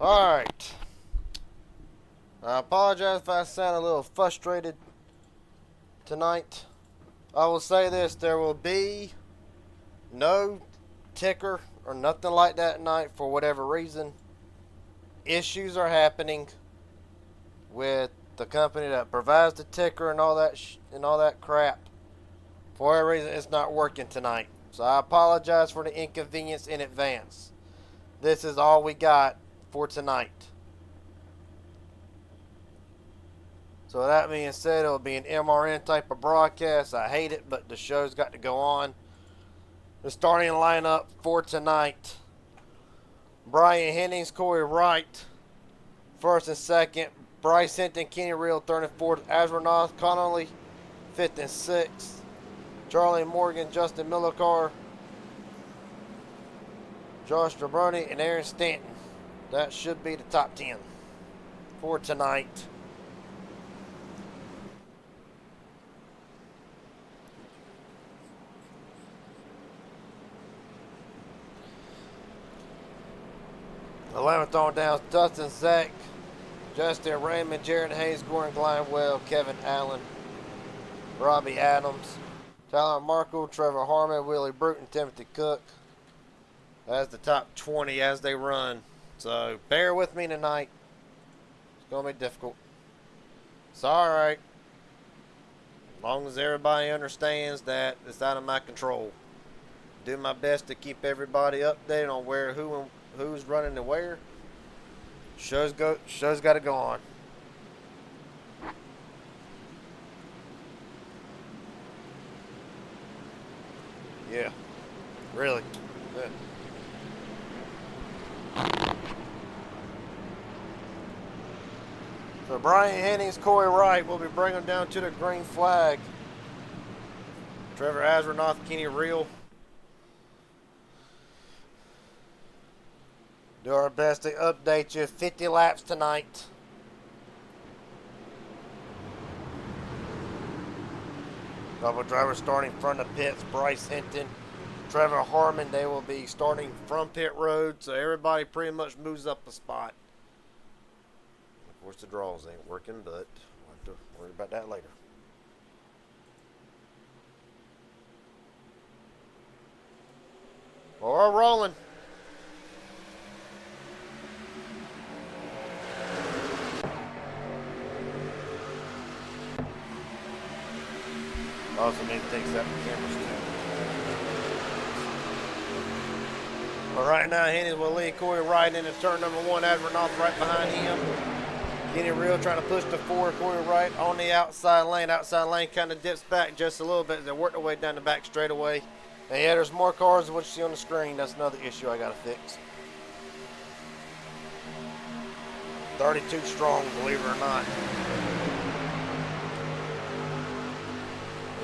Alright. I apologize if I sound a little frustrated tonight. I will say this, there will be no ticker or nothing like that tonight for whatever reason. Issues are happening with the company that provides the ticker and all that crap. For whatever reason, it's not working tonight. So I apologize for the inconvenience in advance. This is all we got for tonight. So that being said, it'll be an MRN type of broadcast. I hate it, but the show's got to go on. The starting lineup for tonight: Brian Hennings, Corey Wright, first and second; Bryce Hinton, Kenny Real, third and fourth; Astronaut Connolly, fifth and sixth; Charlie Morgan, Justin Millicar, Josh Jabroni, and Aaron Stanton. That should be the top 10 for tonight. The 11th on down: Dustin Zach, Justin Raymond, Jared Hayes, Gordon Glidewell, Kevin Allen, Robbie Adams, Tyler Markle, Trevor Harmon, Willie Bruton, Timothy Cook. That's the top 20 as they run. So bear with me tonight. It's going to be difficult. It's alright. As long as everybody understands that it's out of my control. Do my best to keep everybody updated on who's running and where. Show's got to go on. Yeah. Really. Good. So Brian Hennings, Corey Wright will be bringing down to the green flag. Trevor Asronoff, Kenny Real. Do our best to update you. 50 laps tonight. Double driver starting from the pits: Bryce Hinton, Trevor Harmon. They will be starting from pit road, so everybody pretty much moves up a spot. Of course, the draws ain't working, but we'll have to worry about that later. We're rolling. Also need to take separate cameras too. But right now, Hennings will lead Corey Wright into turn number 1. Astronaut right behind him. Kenny Real trying to push the 4. Corey Wright on the outside lane. Outside lane kind of dips back just a little bit as they work their way down the back straightaway. And yeah, there's more cars than what you see on the screen. That's another issue I got to fix. 32 strong, believe it or not.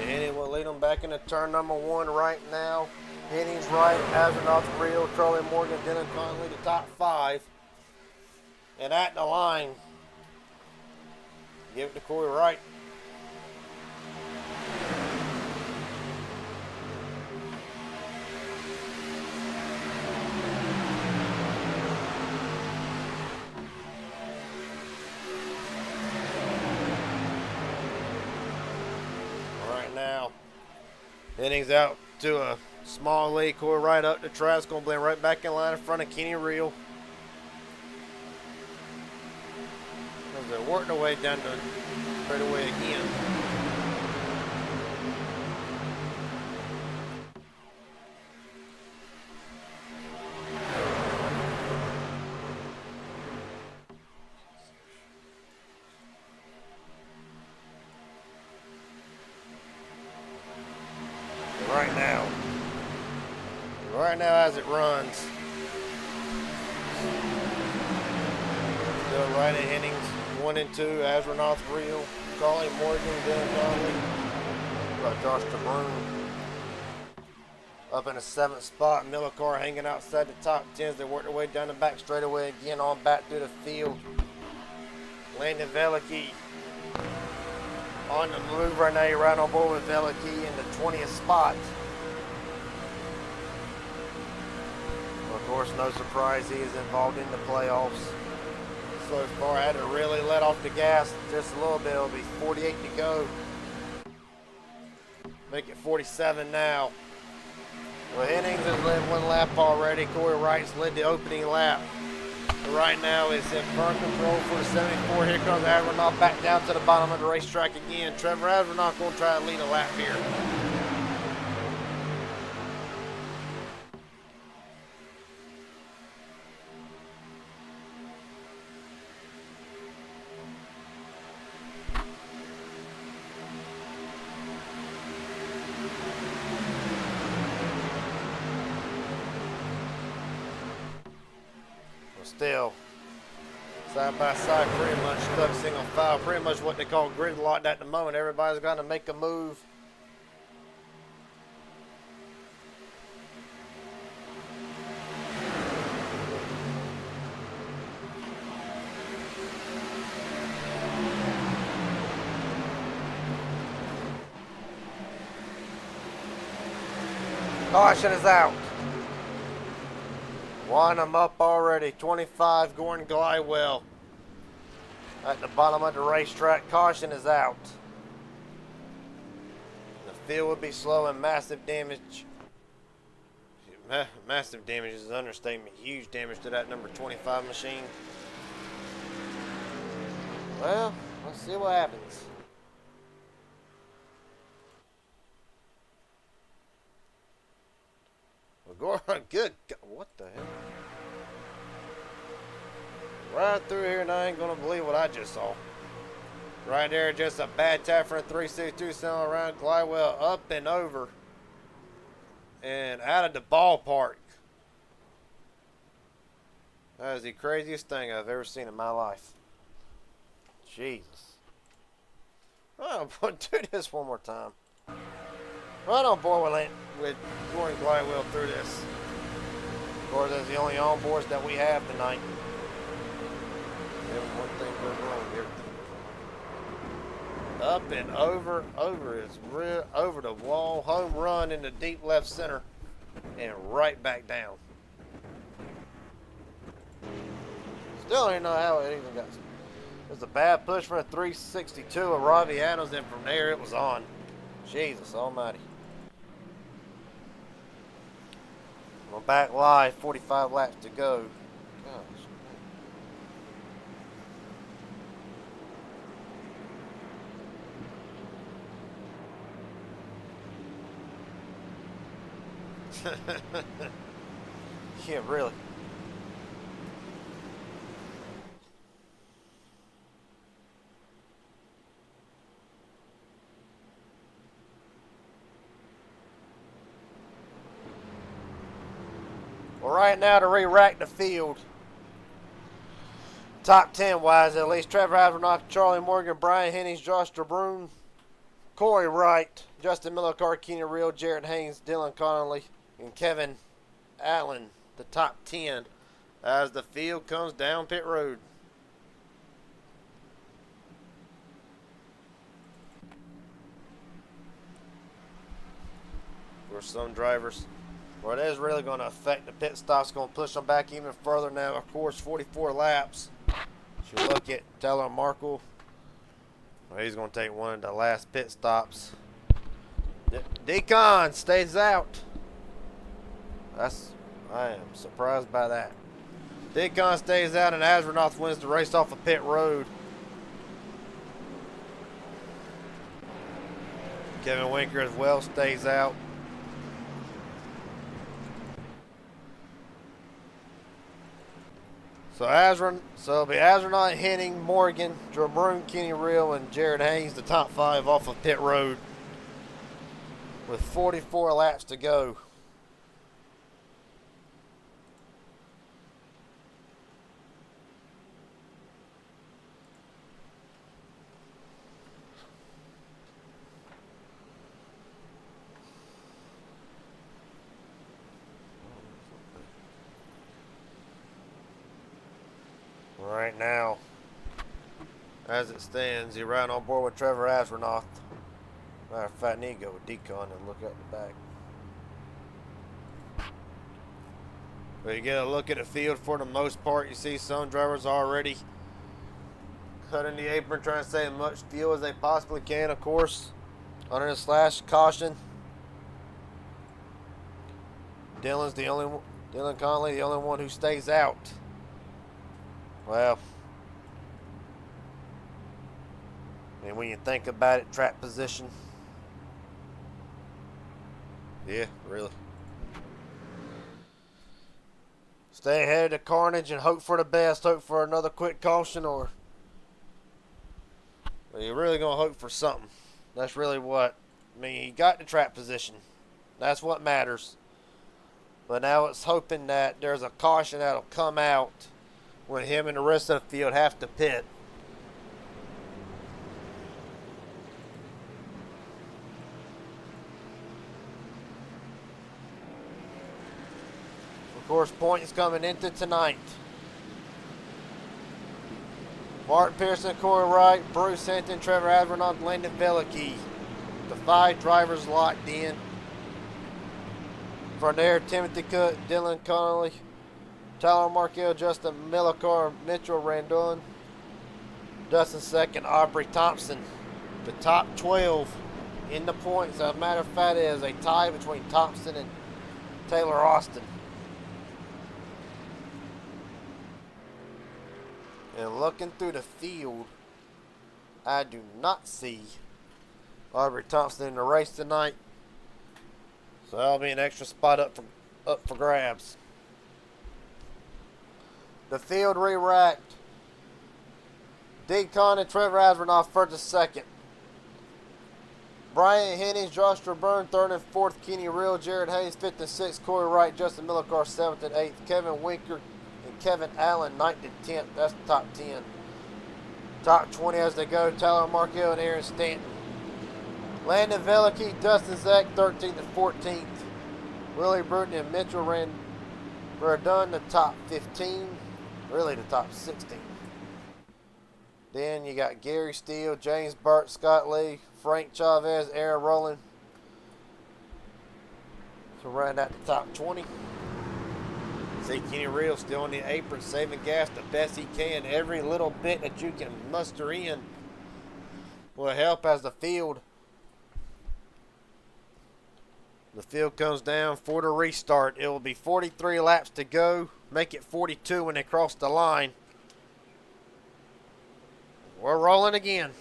And Hennings will lead them back into turn number 1 right now. Hennings right, Astronaut Real, Charlie Morgan, Dylan Conley, the top 5. And at the line, give it to Corey Wright. Innings out to a small lead. Corey right up the track. It's going to blend right back in line in front of Kenny Reel. As they're working their way down the straightaway again. Right now as it runs, still right in innings 1 and 2, Astronaut Reel, Carly Morgan, Dylan Conley, got Josh DeBrune up in the 7th spot. Millicar hanging outside the top 10s. They work their way down the back straightaway again, on back through the field. Landon Velicky on the move right now. You're right on board with Velicky in the 20th spot. Of course, no surprise, he is involved in the playoffs. So far, I had to really let off the gas just a little bit. It'll be 48 to go. Make it 47 now. Well, Hennings has led 1 lap already. Corey Wright's led the opening lap. Right now, it's in firm control for the 74. Here comes Astronaut back down to the bottom of the racetrack again. Trevor Astronaut going to try to lead a lap here. Still, side by side, pretty much stuck single file, pretty much what they call gridlocked at the moment. Everybody's got to make a move. Caution is out. Wind them up already. 25 Gordon Glidewell at the bottom of the racetrack. Caution is out. The field will be slow and massive damage. Massive damage is an understatement. Huge damage to that number 25 machine. Well, let's see what happens. Gordon, good God, what the hell? Right through here, and I ain't gonna believe what I just saw. Right there, just a bad tap for a 362 selling around. Glidewell up and over and out of the ballpark. That is the craziest thing I've ever seen in my life. Jesus. Oh, do this one more time. Right on board with Gordon Glidewell through this. Of course, that's the only onboards that we have tonight. If one thing goes wrong, everything goes wrong. Up and over over the wall, home run in the deep left center, and right back down. Still don't know how it even got. It was a bad push for a 362 of Robbie Adams, and from there it was on. Jesus Almighty. We're back live, 45 laps to go. Gosh. Yeah, really. Well, right now to re-rack the field, top 10 wise at least, Trevor Astronaut, Charlie Morgan, Brian Hennings, Josh DeBrune, Corey Wright, Justin Millicar, Kenny Reel, Jared Haynes, Dylan Connolly, and Kevin Allen, the top 10 as the field comes down pit road. For some drivers, well, it is really going to affect the pit stops. Going to push them back even further now. Of course, 44 laps. You look at Taylor Markle. Well, he's going to take one of the last pit stops. Decon stays out. I am surprised by that. Decon stays out and Astronaut wins the race off of pit road. Kevin Winker as well stays out. So it'll be Astronaut, Henning, Morgan, Joe Broom, Kenny Real, and Jared Haynes, the top 5 off of pit road with 44 laps to go. Right now, as it stands, you're right on board with Trevor Astronaut. Matter of fact, I need to go with Decon and look at the back. But you get a look at the field for the most part. You see some drivers already cutting the apron, trying to save as much fuel as they possibly can, of course, under the slash caution. Dylan Conley, the only one who stays out. Well, I mean, when you think about it, track position. Yeah, really. Stay ahead of the carnage and hope for the best. Hope for another quick caution, or well, you're really going to hope for something. That's really what, I mean, you got the track position. That's what matters. But now it's hoping that there's a caution that'll come out when him and the rest of the field have to pit. Of course, points coming into tonight. Mark Pearson, Corey Wright, Bruce Hinton, Trevor Astronaut, Landon Velicky. The 5 drivers locked in. From there, Timothy Cook, Dylan Connolly, Tyler Markell, Justin Millicar, Mitchell Randon, Dustin second, Aubrey Thompson. The top 12 in the points. As a matter of fact, it is a tie between Thompson and Taylor Austin. And looking through the field, I do not see Aubrey Thompson in the race tonight. So that'll be an extra spot up for grabs. The field re-racked. Decon and Trevor Astronaut first and second. Brian Hennings, Josh Burn, 3rd and 4th. Kenny Real, Jared Hayes, 5th and 6th. Corey Wright, Justin Millicar, 7th and 8th. Kevin Winker and Kevin Allen, 9th and 10th. That's the top 10. Top 20 as they go. Tyler Markell and Aaron Stanton. Landon Velicky, Dustin Zach, 13th and 14th. Willie Bruton and Mitchell Verdun, the top 15. Really the top 16. Then you got Gary Steele, James Burt, Scott Lee, Frank Chavez, Aaron Rowland to round out the top 20. See Kenny Real still on the apron, saving gas the best he can. Every little bit that you can muster in will help as the field comes down for the restart. It will be 43 laps to go. Make it 42 when they cross the line. We're rolling again.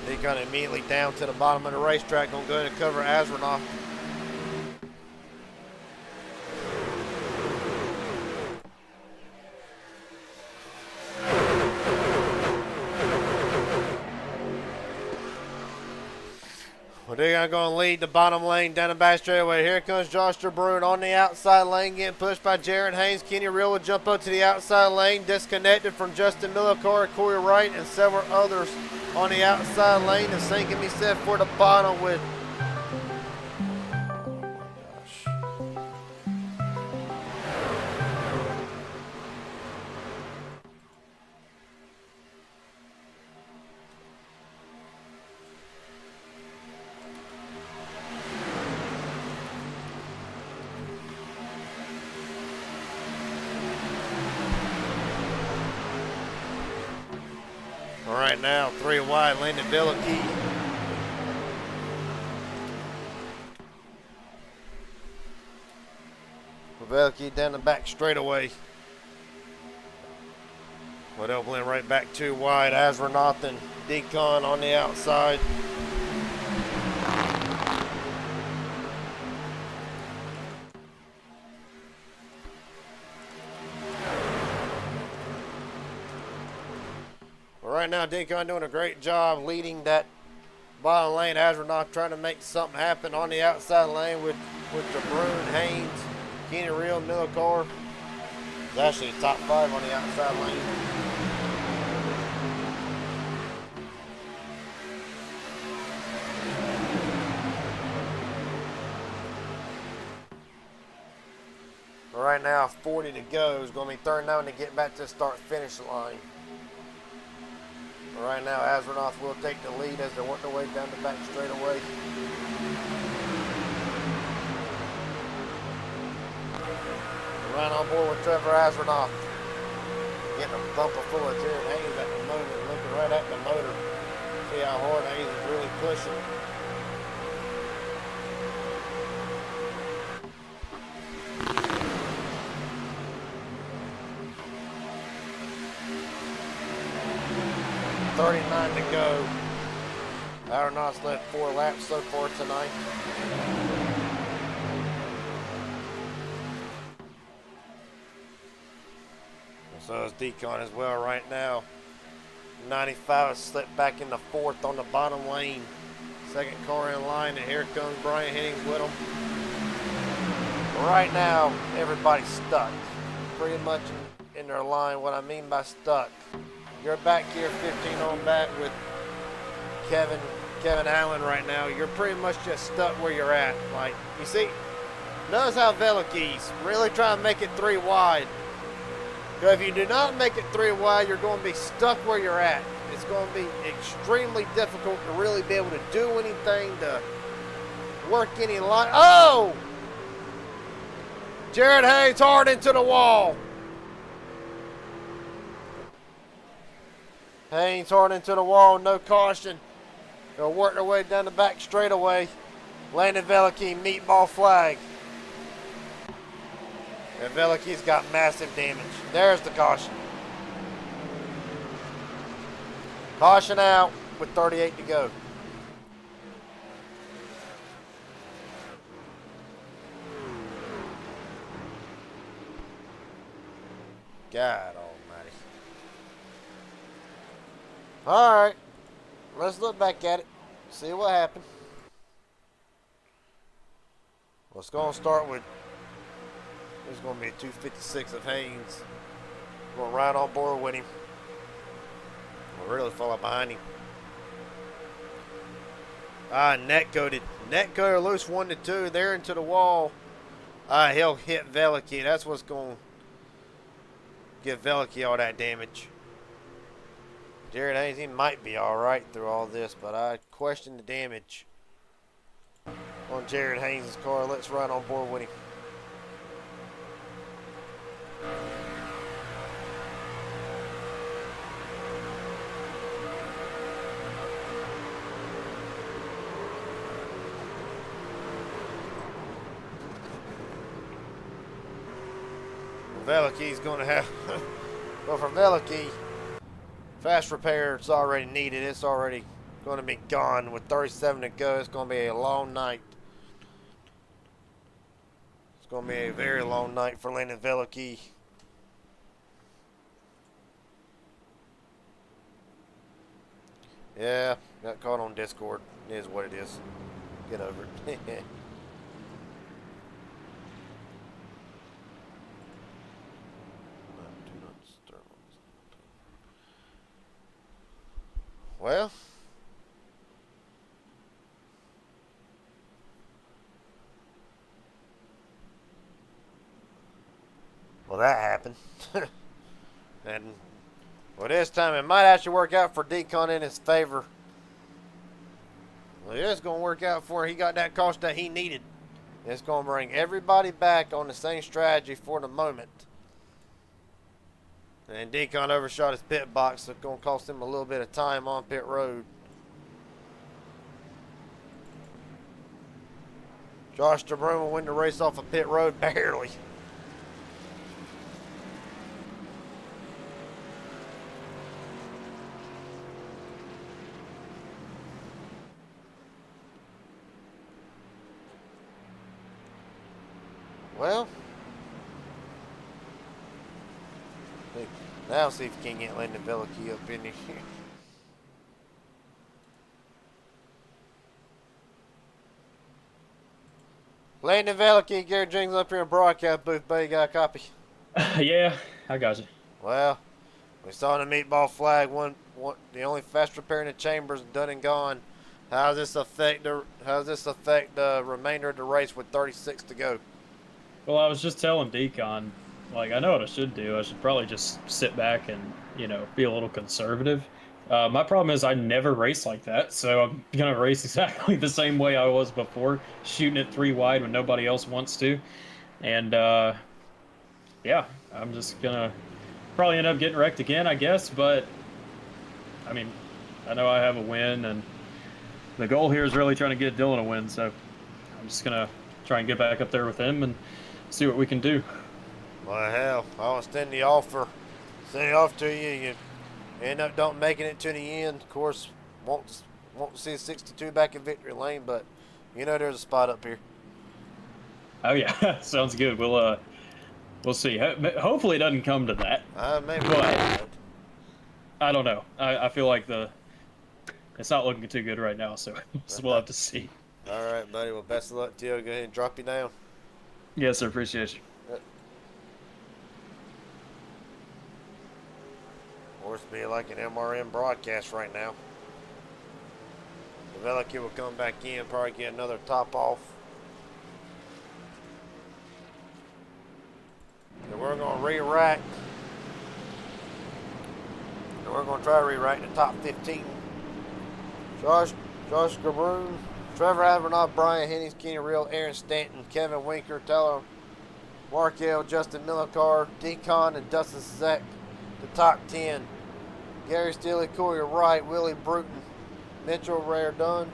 They're going to immediately down to the bottom of the racetrack. Going to go ahead and cover Astronaut. Well, they're going to lead the bottom lane down the back straightaway. Here comes Josh DeBrune on the outside lane, getting pushed by Jared Haynes. Kenny Real will jump up to the outside lane, disconnected from Justin Millicar, Corey Wright, and several others on the outside lane. The same can be said for the bottom with right now, 3 wide, Landon Velicky. Velicky down the back straightaway. But they'll blend right back 2 wide. Asronath and Decon on the outside. Well, right now, Decon doing a great job leading that bottom lane. Asronath trying to make something happen on the outside lane with DeBrune, Haynes, Kenny Real, Miller Carr. It's actually top 5 on the outside lane. Right now, 40 to go. It's going to be 39 to get back to the start-finish line. But right now, Asronath will take the lead as they work their way down the back straightaway. Right on board with Trevor Asronath. Getting a bumper full of Jared Haynes at the moment. Looking right at the motor. See how hard Haynes is really pushing. .39 to go. Asronath's led 4 laps so far tonight. So is Decon as well right now. 95 has slipped back into 4th on the bottom lane. Second car in line, and here comes Brian Hennings with him. Right now, everybody's stuck. Pretty much in their line. What I mean by stuck, you're back here 15 on back with Kevin Allen right now. You're pretty much just stuck where you're at. Like, you see, notice how Velicky's really trying to make it 3 wide. If you do not make it 3 wide, you're going to be stuck where you're at. It's going to be extremely difficult to really be able to do anything, to work any line. Oh! Jared Haynes hard into the wall. Haynes hard into the wall, no caution. They'll work their way down the back straightaway. Landon Velicky, meatball flag. And Velicky's got massive damage. There's the caution. Caution out with 38 to go. God almighty. All right, let's look back at it, see what happened. Let's go and start with, there's going to be a 256 of Haynes. Going right on board with him. We'll really fall behind him. Net coated loose 1 to 2. They're into the wall. He'll hit Velicky. That's what's going to give Velicky all that damage. Jared Haynes, he might be all right through all this, but I question the damage on Jared Haynes' car. Let's ride on board with him. Velicky's going to have, well, for Velicky, fast repair, it's already needed. It's already going to be gone with 37 to go. It's going to be a long night. It's going to be a very long night for Landon Velicky. Yeah, got caught on Discord. It is what it is. Get over it. Well, that happened. And well, this time it might actually work out for Decon in his favor. Well, it's going to work out for him. He got that caution that he needed. It's going to bring everybody back on the same strategy for the moment. And Deacon overshot his pit box, so it's going to cost him a little bit of time on pit road. Josh DeBruin will win the race off of pit road barely. Well, now see if you can get Landon Velicky up in here. Landon Velicky, Gary Jenkins up here in broadcast booth, buddy. You got a copy? Yeah, I got you. Well, we saw the meatball flag. One, the only fast repair in the chambers done and gone. How does this affect the remainder of the race with 36 to go? Well, I was just telling Decon, like, I know what I should do. I should probably just sit back and, be a little conservative. My problem is I never race like that, so I'm gonna race exactly the same way I was before, shooting it 3 wide when nobody else wants to. And yeah, I'm just gonna probably end up getting wrecked again, I guess. But I mean, I know I have a win, and the goal here is really trying to get Dylan a win. So I'm just gonna try and get back up there with him and see what we can do. Well, hell, I'll extend the offer. Send it off to you. You end up don't making it to the end. Of course, won't see 62 back in victory lane, but there's a spot up here. Oh yeah, sounds good. We'll see. Hopefully it doesn't come to that. Maybe. But I don't know. I feel like it's not looking too good right now, so we'll have to see. All right, buddy. Well, best of luck to you. Go ahead and drop you down. Yes, sir. Appreciate you. Or it's be like an MRN broadcast right now. The Velicky will come back in, probably get another top off. And we're going to rewrite. And we're going to try to rewrite the top 15. Josh Gabroon, Trevor Avernoff, Brian Hennings, Kenny Real, Aaron Stanton, Kevin Winker, Taylor Markell, Justin Millicar, Decon, and Dustin Zek, the top 10. Gary Steele, Corey Wright, Willie Bruton, Mitchell Rare Dunn,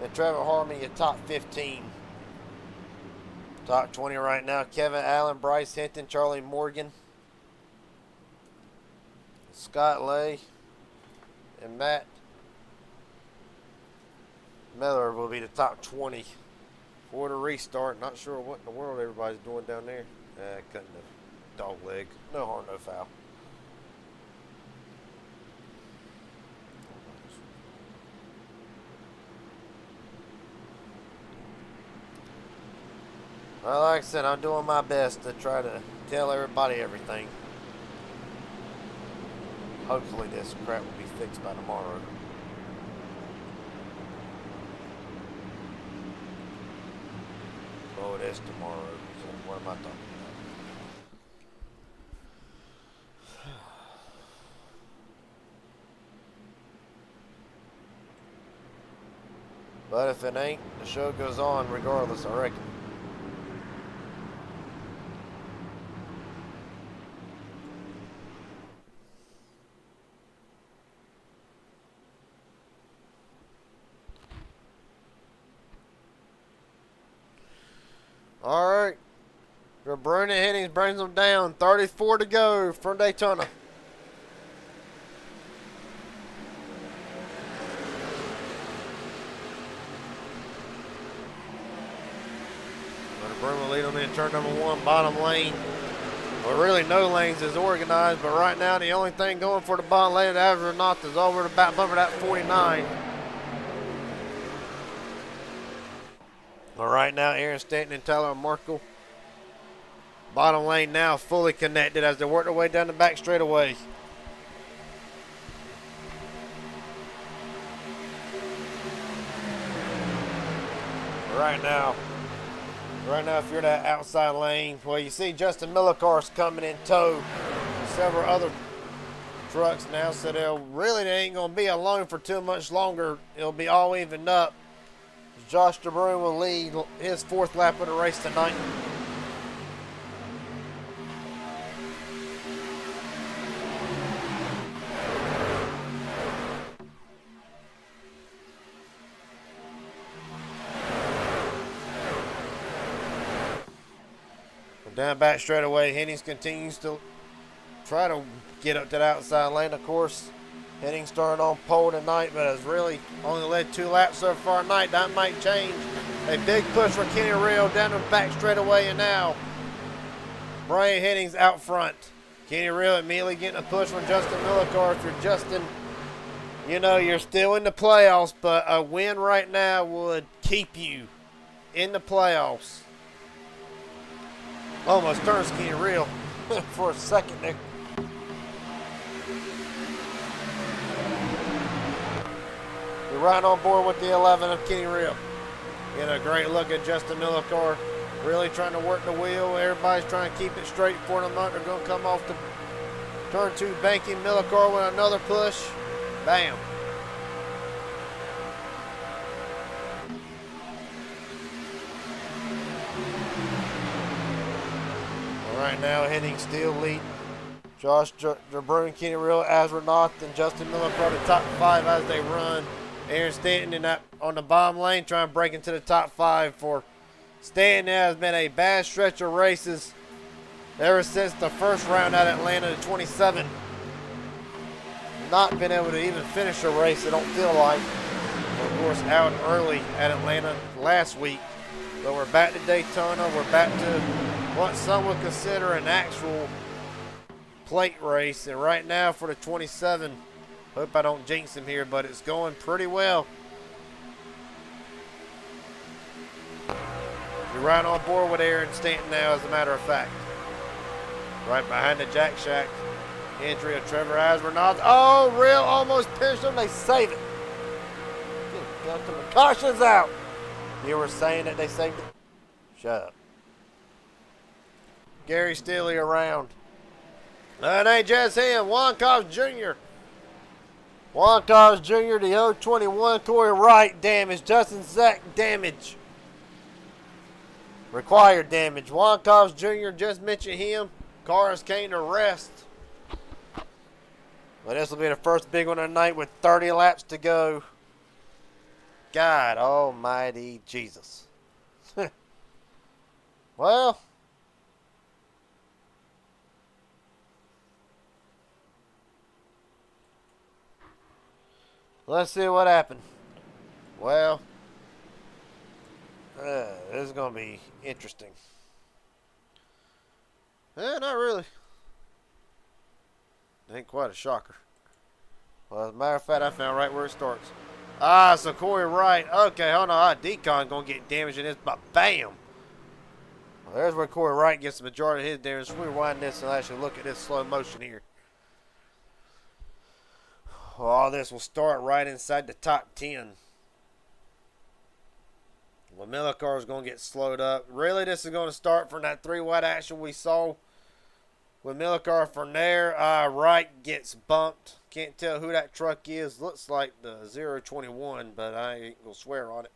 and Trevor Harmon, your top 15. Top 20 right now: Kevin Allen, Bryce Hinton, Charlie Morgan, Scott Lay, and Matt Miller will be the top 20 for the restart. Not sure what in the world everybody's doing down there. Cutting the dog leg. No harm, no foul. Well, like I said, I'm doing my best to try to tell everybody everything. Hopefully this crap will be fixed by tomorrow. Oh, it is tomorrow. So what am I talking about? But if it ain't, the show goes on regardless, I reckon. All right. Bruna Hennings brings them down. 34 to go from Daytona. Bruna will lead them in turn number 1, bottom lane. Well, really no lanes is organized, but right now the only thing going for the bottom lane of the Avernoff is over the back bumper at 49. Well, right now, Aaron Stanton and Tyler Markell. Bottom lane now fully connected as they work their way down the back straightaway. Right now, if you're that outside lane, well, you see Justin Millicar's coming in tow. Several other trucks now, so they ain't going to be alone for too much longer. It'll be all evened up. Josh DeBruin will lead his 4th lap of the race tonight. Down back straight away, Hennings continues to try to get up to the outside lane. Of course, Hennings started on pole tonight, but has really only led 2 laps so far tonight. That might change. A big push for Kenny Real down the back straight away, and now Brian Hennings out front. Kenny Real immediately getting a push from Justin Millicar. If you're Justin, you know you're still in the playoffs, but a win right now would keep you in the playoffs. Almost turns Kenny Real for a second there. You're right on board with the 11 of Kenny Real. Getting a great look at Justin Millicar. Really trying to work the wheel. Everybody's trying to keep it straight for them. They're going to come off the turn 2 banking. Millicar with another push. Bam. Right now, Hennings still leading. Josh DeBruyne, Kenny Real, Astronaut, and Justin Millicar the top 5 as they run. Aaron Stanton in that, on the bottom lane trying to break into the top 5 for Stanton. Has been a bad stretch of races ever since the first round at Atlanta to 27. Not been able to even finish a race, it don't feel like. Of course, out early at Atlanta last week. But we're back to Daytona. We're back to what some would consider an actual plate race. And right now for the 27, hope I don't jinx him here, but it's going pretty well. You're right on board with Aaron Stanton now, as a matter of fact. Right behind the Jack Shack. Entry of Trevor Astronaut. Oh, Real almost pinched him. They save it. Got the cautions out. You were saying that they saved it? Shut up. Gary Steele around. That ain't just him. Juan Cobbs Jr. Juan Cobbs Jr. The 021. Corey Wright damage. Justin Zach damage. Required damage. Juan Cobbs Jr. Just mentioned him. Cars came to rest. But this will be the first big one of the night with 30 laps to go. God almighty Jesus. Well, let's see what happened. Well, this is going to be interesting. Not really. Ain't quite a shocker. Well, as a matter of fact, I found right where it starts. Ah, so Corey Wright. Okay, hold on. Decon going to get damaged in this, but bam. Well, there's where Corey Wright gets the majority of his damage. Let's rewind this and actually look at this slow motion here. Well, all this will start right inside the top 10. Well, Millicar is going to get slowed up. Really, this is going to start from that 3-wide action we saw with Millicar from there. Wright gets bumped. Can't tell who that truck is. Looks like the 021, but I ain't going to swear on it.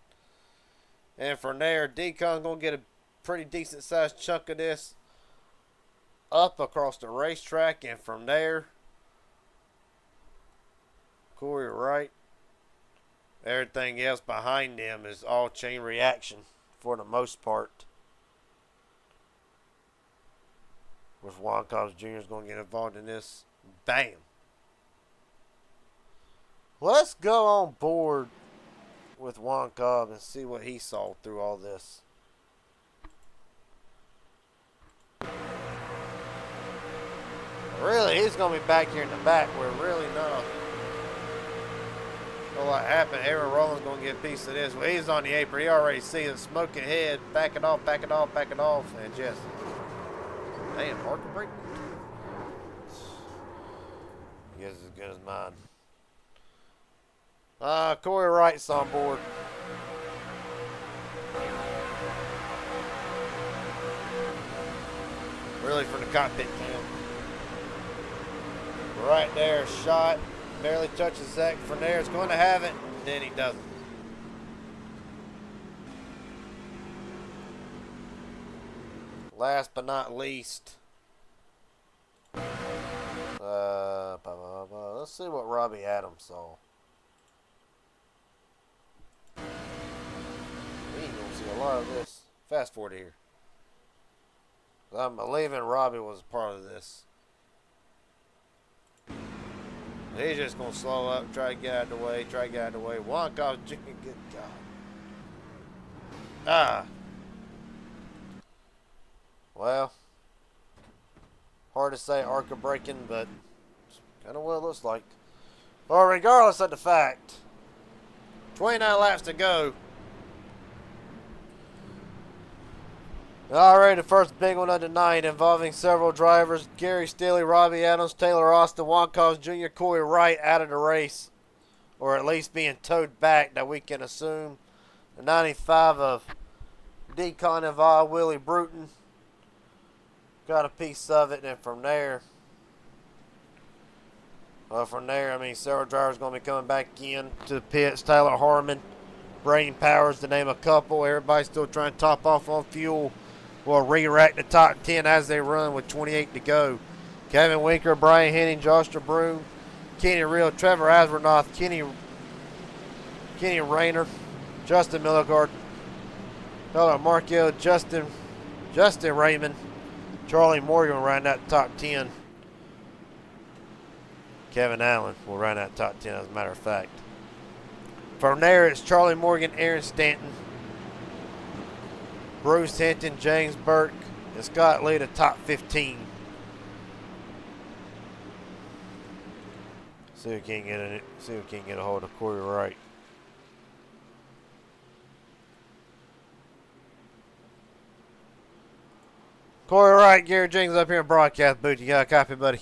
And from there, Decon's going to get a pretty decent sized chunk of this up across the racetrack. And from there, Corey Wright, everything else behind them is all chain reaction for the most part. With Juan Cobbs Jr. is going to get involved in this. Bam. Let's go on board with Juan Cobb and see what he saw through all this. Really, he's going to be back here in the back where really not a lot happened. Aaron Rollins going to get a piece of this. Well, he's on the apron. He already sees it. Smoke ahead. Back it off, back it off, back it off. And just, damn, market break. I guess it's as good as mine. Corey Wright's on board. Really from the cockpit cam. Right there, shot. Barely touches Zach. From there, it's going to have it. Then he doesn't. Last but not least. Let's see what Robbie Adams saw. We ain't gonna see a lot of this. Fast forward here. I'm believing Robbie was part of this. He's just going to slow up, try to get out of the way, Wonkoff, good God. Ah. Well, hard to say ARCA braking, but it's kind of what it looks like. Well, regardless of the fact, 29 laps to go. Alright, the first big one of the night involving several drivers. Gary Steele, Robbie Adams, Taylor Austin, Wonkoff Jr., Corey Wright out of the race. Or at least being towed back, that we can assume. The 95 of Decon involved, Willie Bruton. Got a piece of it, and from there, I mean, several drivers going to be coming back in to the pits. Tyler Harmon, Braden Powers, to name a couple. Everybody's still trying to top off on fuel. Will re-rack the top 10 as they run with 28 to go. Kevin Winker, Brian Henning, Josh DeBroom, Kenny Real, Trevor Asvernoth, Kenny Rayner, Justin Milligard, Mark Hill, Justin Raymond, Charlie Morgan will round out the top 10. Kevin Allen will round out the top 10, as a matter of fact. From there, it's Charlie Morgan, Aaron Stanton, Bruce Hinton, James Burke, and Scott Lee, the top 15. See if we can get a hold of Corey Wright. Corey Wright, Gary Jenkins up here in broadcast booth. You got a copy, buddy?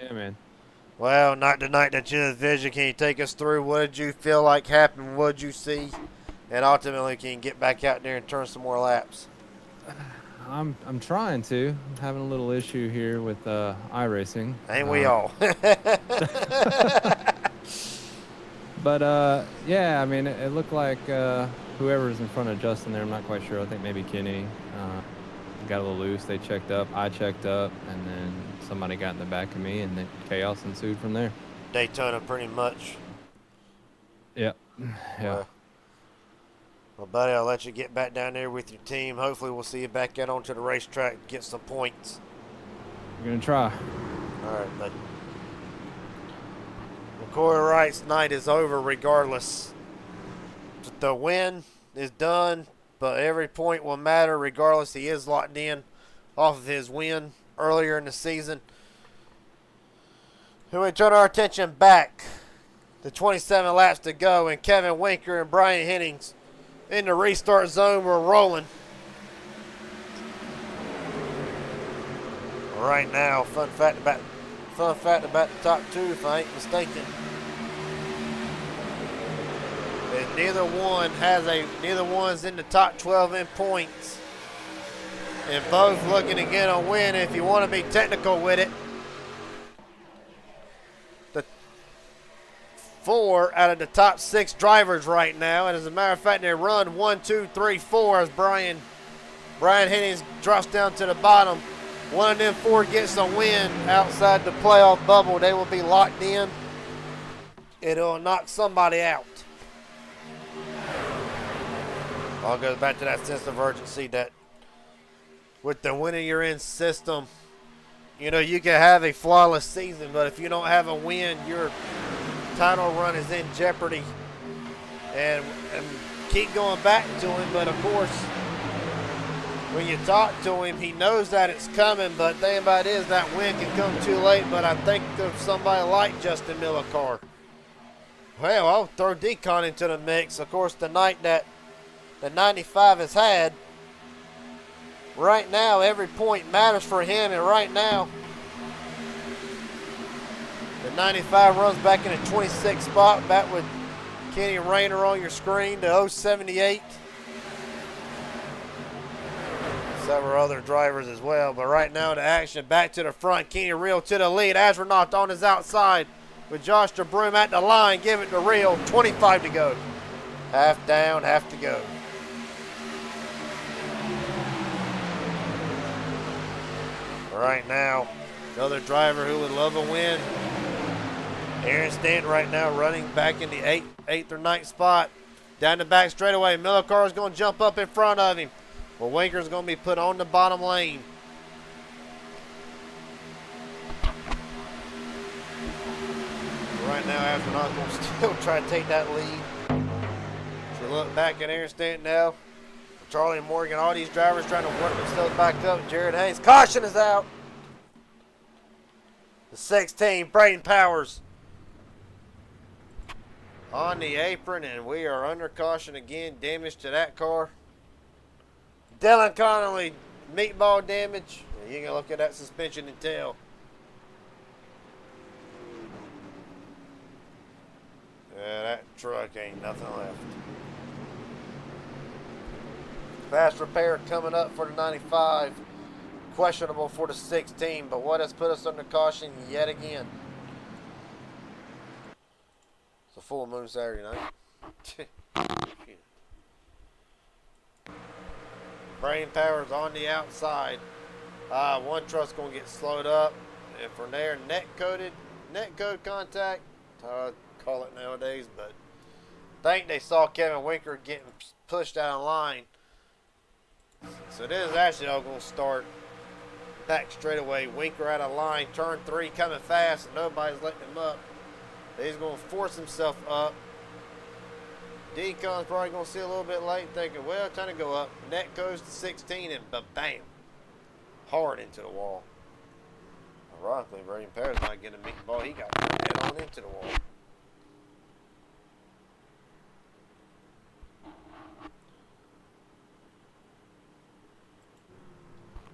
Yeah, man. Well, not the night that you had vision. Can you take us through what did you feel like happened? What did you see? And ultimately, can you get back out there and turn some more laps? I'm trying to. I'm having a little issue here with iRacing. Ain't we all? But yeah, I mean, it looked like whoever's in front of Justin there, I'm not quite sure. I think maybe Kenny got a little loose. They checked up. I checked up, and then somebody got in the back of me, and then chaos ensued from there. Daytona, pretty much. Yep. Yeah. Well, buddy, I'll let you get back down there with your team. Hopefully, we'll see you back out onto the racetrack and get some points. We're going to try. All right, buddy. Well, Corey Wright's night is over regardless. The win is done, but every point will matter regardless. He is locked in off of his win earlier in the season. And we turn our attention back to 27 laps to go, and Kevin Winker and Brian Hennings in the restart zone. We're rolling. Right now, fun fact about the top two, if I ain't mistaken, is neither one's in the top 12 in points, and both looking to get a win. If you want to be technical with it, the 4 out of the top 6 drivers right now, and as a matter of fact, they run 1, 2, 3, 4 as Brian Hennings drops down to the bottom. One of them 4 gets a win outside the playoff bubble. They will be locked in. It'll knock somebody out. All goes back to that sense of urgency that with the winning you're in system, you know, you can have a flawless season, but if you don't have a win, your title run is in jeopardy. And keep going back to him, but of course, when you talk to him, he knows that it's coming, but the thing about it is that win can come too late. But I think of somebody like Justin Millicard. Well, I'll throw Decon into the mix. Of course, the night that the 95 has had, right now, every point matters for him, and right now, the 95 runs back in a 26th spot, back with Kenny Rayner on your screen, to 078. Several other drivers as well, but right now the action back to the front. Kenny Real to the lead. Astronaut on his outside with Josh DeBroom at the line. Give it to Real. 25 to go. Half down, half to go. Right now, another driver who would love a win. Aaron Stanton right now running back in the 8th or 9th spot. Down the back straightaway. Millicard is going to jump up in front of him. Well, Winker's going to be put on the bottom lane. Right now, Astronaut going to still try to take that lead. So look back in there, standing now. Charlie and Morgan, all these drivers trying to work themselves back up. Jared Haynes, caution is out. The 16, Braden Powers on the apron, and we are under caution again. Damage to that car. Dylan Connolly, meatball damage. You can look at that suspension and tell. Yeah, that truck ain't nothing left. Fast repair coming up for the 95. Questionable for the 16, but what has put us under caution yet again? It's a full moon Saturday night. Brain Powers on the outside. One truck's going to get slowed up. And from there, net code contact. Call it nowadays, but I think they saw Kevin Winker getting pushed out of line. So this is actually all going to start back straight away. Winker out of line, turn 3 coming fast, and nobody's letting him up. He's going to force himself up. Deacon's probably going to see a little bit late, thinking, well, time to go up. Net goes to 16, and bam, hard into the wall. Ironically, Braden Powers not getting a meatball. He got head on into the wall.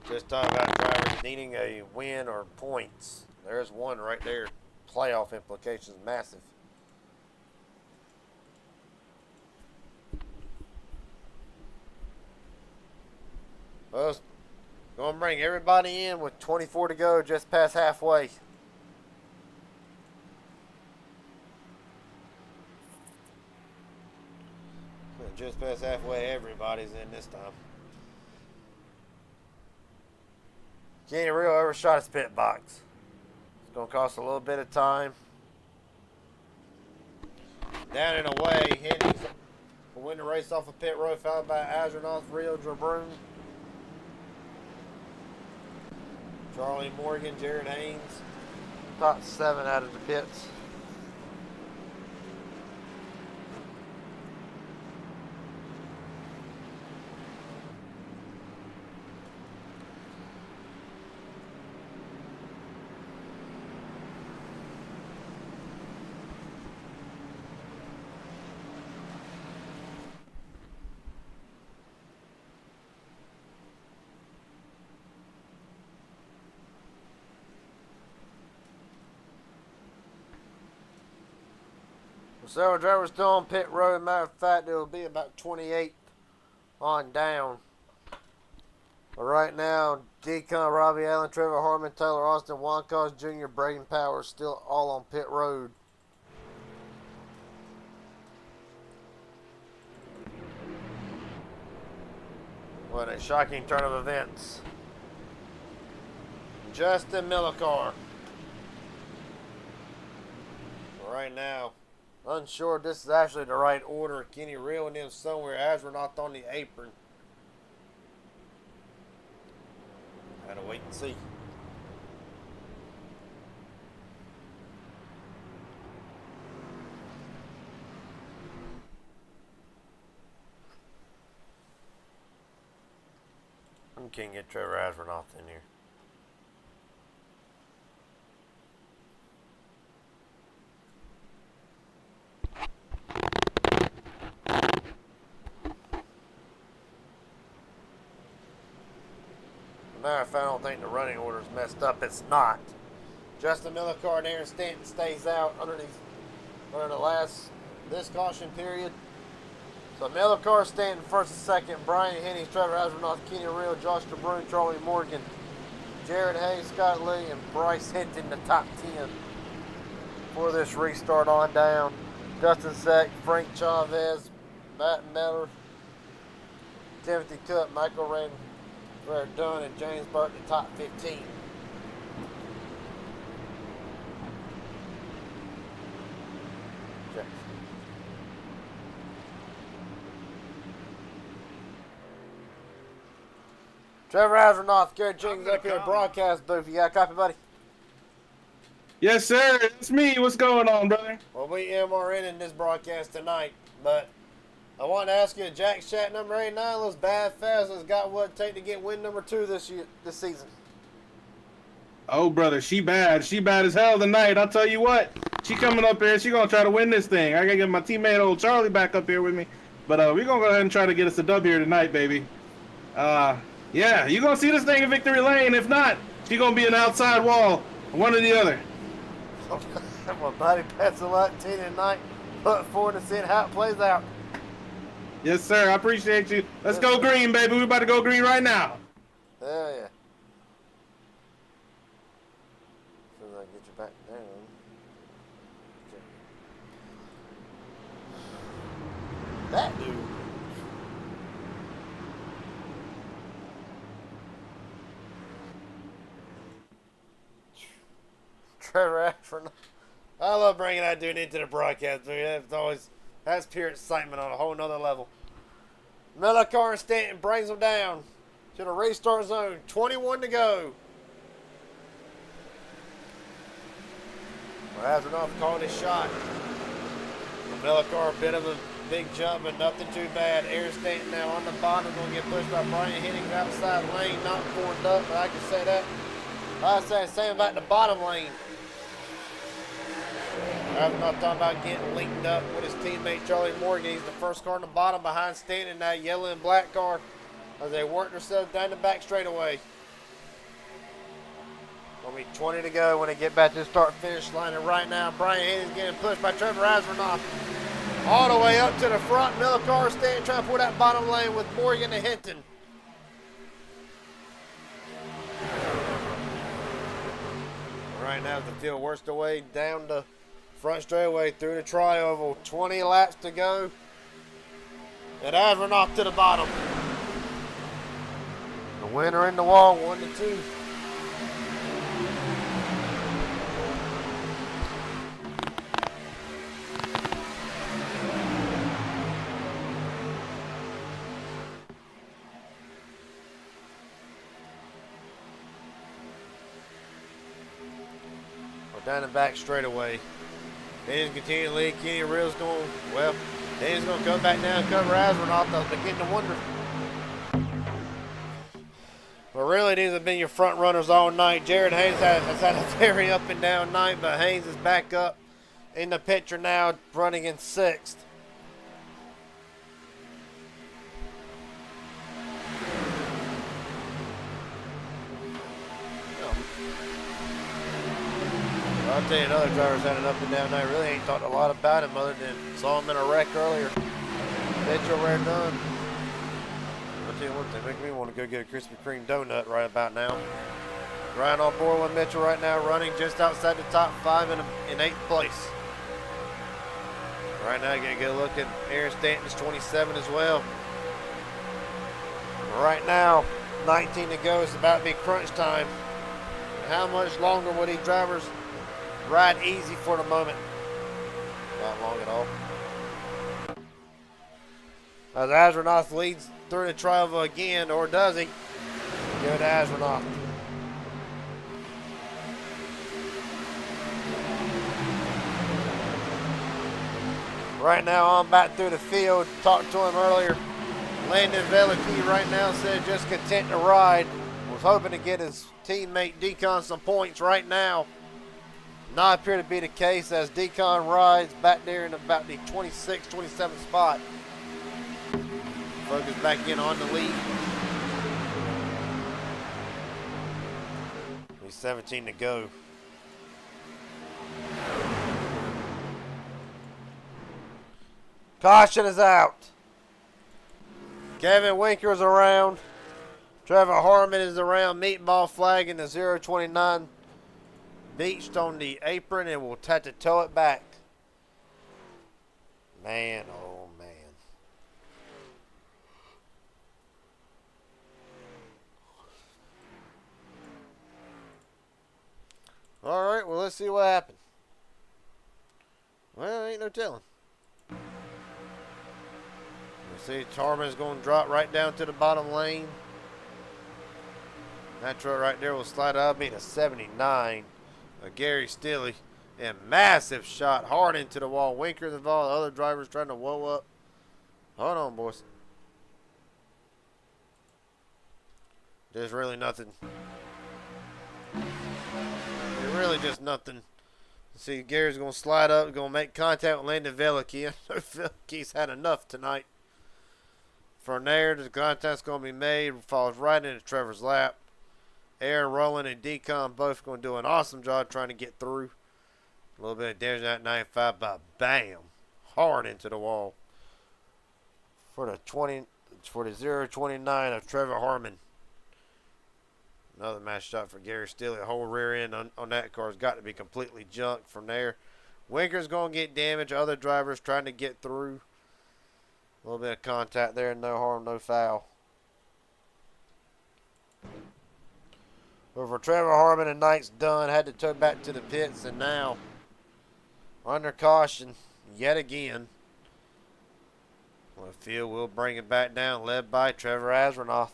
Just talking about drivers needing a win or points. There's one right there. Playoff implications massive. Well, going to bring everybody in with 24 to go, just past halfway. Just past halfway, everybody's in this time. Kenny Real overshot his pit box. It's going to cost a little bit of time. Down and away, Henry will win the race off of pit road, followed by Astronaut Rio Jabroon. Charlie Morgan, Jared Haynes. Top 7 out of the pits. Several drivers still on pit road. Matter of fact, it will be about 28 on down. But right now, Deacon, Robbie Allen, Trevor Harmon, Taylor Austin, Juan Cos Jr., Braden Powers still all on pit road. What a shocking turn of events. Justin Millicar. Right now, unsure if this is actually the right order. Kenny reeling him somewhere. Astronaut on the apron. Gotta wait and see. We can't get Trevor Astronaut in here. Matter of fact, I don't think the running order is messed up. It's not. Justin Millicar and Aaron Stanton stays out under this caution period. So Millicar, Stanton first and second. Brian Hennings, Trevor Astronaut, Kenny Real, Josh DeBrune, Charlie Morgan, Jared Hayes, Scott Lee, and Bryce Hinton, the top 10 for this restart on down. Dustin Sack, Frank Chavez, Matt Miller, Timothy Cook, Michael Rand. Dunn and James Burke, the top 15. Okay. Trevor Astronaut, Garrett Jenkins up here in the broadcast booth. You got a copy, buddy? Yes, sir. It's me. What's going on, brother? Well, we MRN in this broadcast tonight, but I want to ask you, Jack Shat number 89, those bad Fazlas got what it take to get win number 2 this season. Oh, brother, she bad. She bad as hell tonight. I'll tell you what. She coming up here. She gonna try to win this thing. I gotta get my teammate old Charlie back up here with me. But we're gonna go ahead and try to get us a dub here tonight, baby. Yeah, you gonna see this thing in victory lane. If not, she gonna be an outside wall. One or the other. Well, buddy, best of luck to you tonight. Look forward to seeing how it plays out. Yes, sir. I appreciate you. Let's go green, baby. We about to go green right now. Hell yeah. As soon as I get you back down. That dude. Trevor Ashford. I love bringing that dude into the broadcast. Dude. That's pure excitement on a whole nother level. Mellicar and Stanton brings them down to the restart zone. 21 to go. Well, Azarnoff called his shot. Mellicar, a bit of a big jump, but nothing too bad. Aaron Stanton now on the bottom, going to get pushed by Brian Hennings outside lane, not formed up, but I can say that. I say the same about the bottom lane. I'm not talking about getting linked up with his teammate Charlie Morgan. He's the first car on the bottom behind Stanton in that yellow and black car as they work themselves down the back straightaway. Gonna be 20 to go when they get back to the start-finish line. And right now, Brian Hennings getting pushed by Trevor Azarnoff all the way up to the front. Mellicar Stanton trying to pull that bottom lane with Morgan and Hinton. Right now, the field works their way down the front straightaway through the tri-oval. 20 laps to go. And Azarnoff to the bottom. The winner in the wall, 1-2. Down the back straightaway. Then continue to lead. Kenny Reel's going, well, then he's going to come back down and cover Azarnoff. I was beginning to wonder. But really, these have been your front runners all night. Jared Haynes has had a very up and down night, but Haynes is back up in the picture now, running in 6th. I'll tell you, another driver's had an up and down night. Really ain't thought a lot about him other than saw him in a wreck earlier. Mitchell ran done. I'll tell you one thing, make me want to go get a Krispy Kreme donut right about now. Ryan on board with Mitchell right now, running just outside the top 5 in 8th place. Right now, you get a good look at Aaron Stanton's 27 as well. Right now, 19 to go. It's about to be crunch time. How much longer will these drivers ride easy for the moment? Not long at all. As Azarnoff leads through the tri-oval again, or does he? Go to Azarnoff. Right now, I'm back through the field. Talked to him earlier. Landon Velikey right now said just content to ride. Was hoping to get his teammate Decon some points right now. Not appear to be the case as Decon rides back there in about the 26, 27 spot. Focus back in on the lead. He's 17 to go. Caution is out. Kevin Winker's around. Trevor Harmon is around. Meatball flag in the 029. Beached on the apron and we'll have to tow it back. Man, oh man. All right, well, let's see what happened. Well, ain't no telling. See, Harmon's going to drop right down to the bottom lane. That truck right there will slide up, being a 79. Gary Stilley. And massive shot hard into the wall. Winker's involved. The other drivers trying to whoa up. Hold on, boys. There's really nothing. There's really just nothing. See, Gary's going to slide up, going to make contact with Landon Velicky. Veliky's had enough tonight. From there, the contact's going to be made. Falls right into Trevor's lap. Aaron, Roland, and Decon both going to do an awesome job trying to get through. A little bit of damage at 95, but bam. Hard into the wall. For the 0-29 of Trevor Harmon. Another match shot for Gary Stilley. The whole rear end on that car has got to be completely junked from there. Winker's going to get damaged. Other drivers trying to get through. A little bit of contact there. No harm, no foul. But for Trevor Harmon, the night's done. Had to tow back to the pits. And now, under caution, yet again. The field will bring it back down. Led by Trevor Asranoff.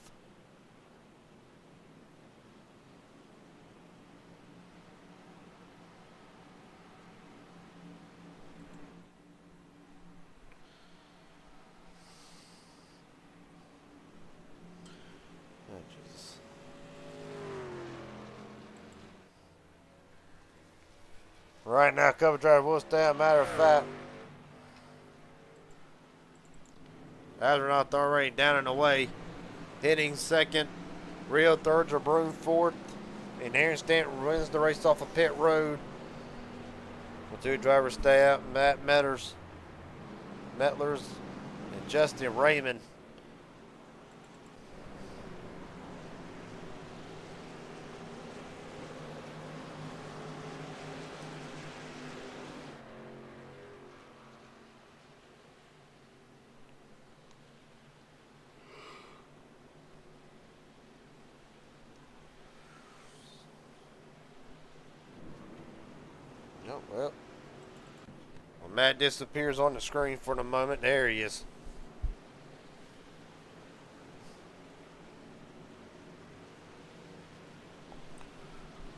Right now, cover driver will stay. Matter of fact, Astronaut already down and away. Hitting second. Rio third. Jabroon fourth. And Aaron Stanton wins the race off of pit road. The two drivers stay out. Matt Mettlers and Justin Raymond. Well, Matt disappears on the screen for the moment. There he is.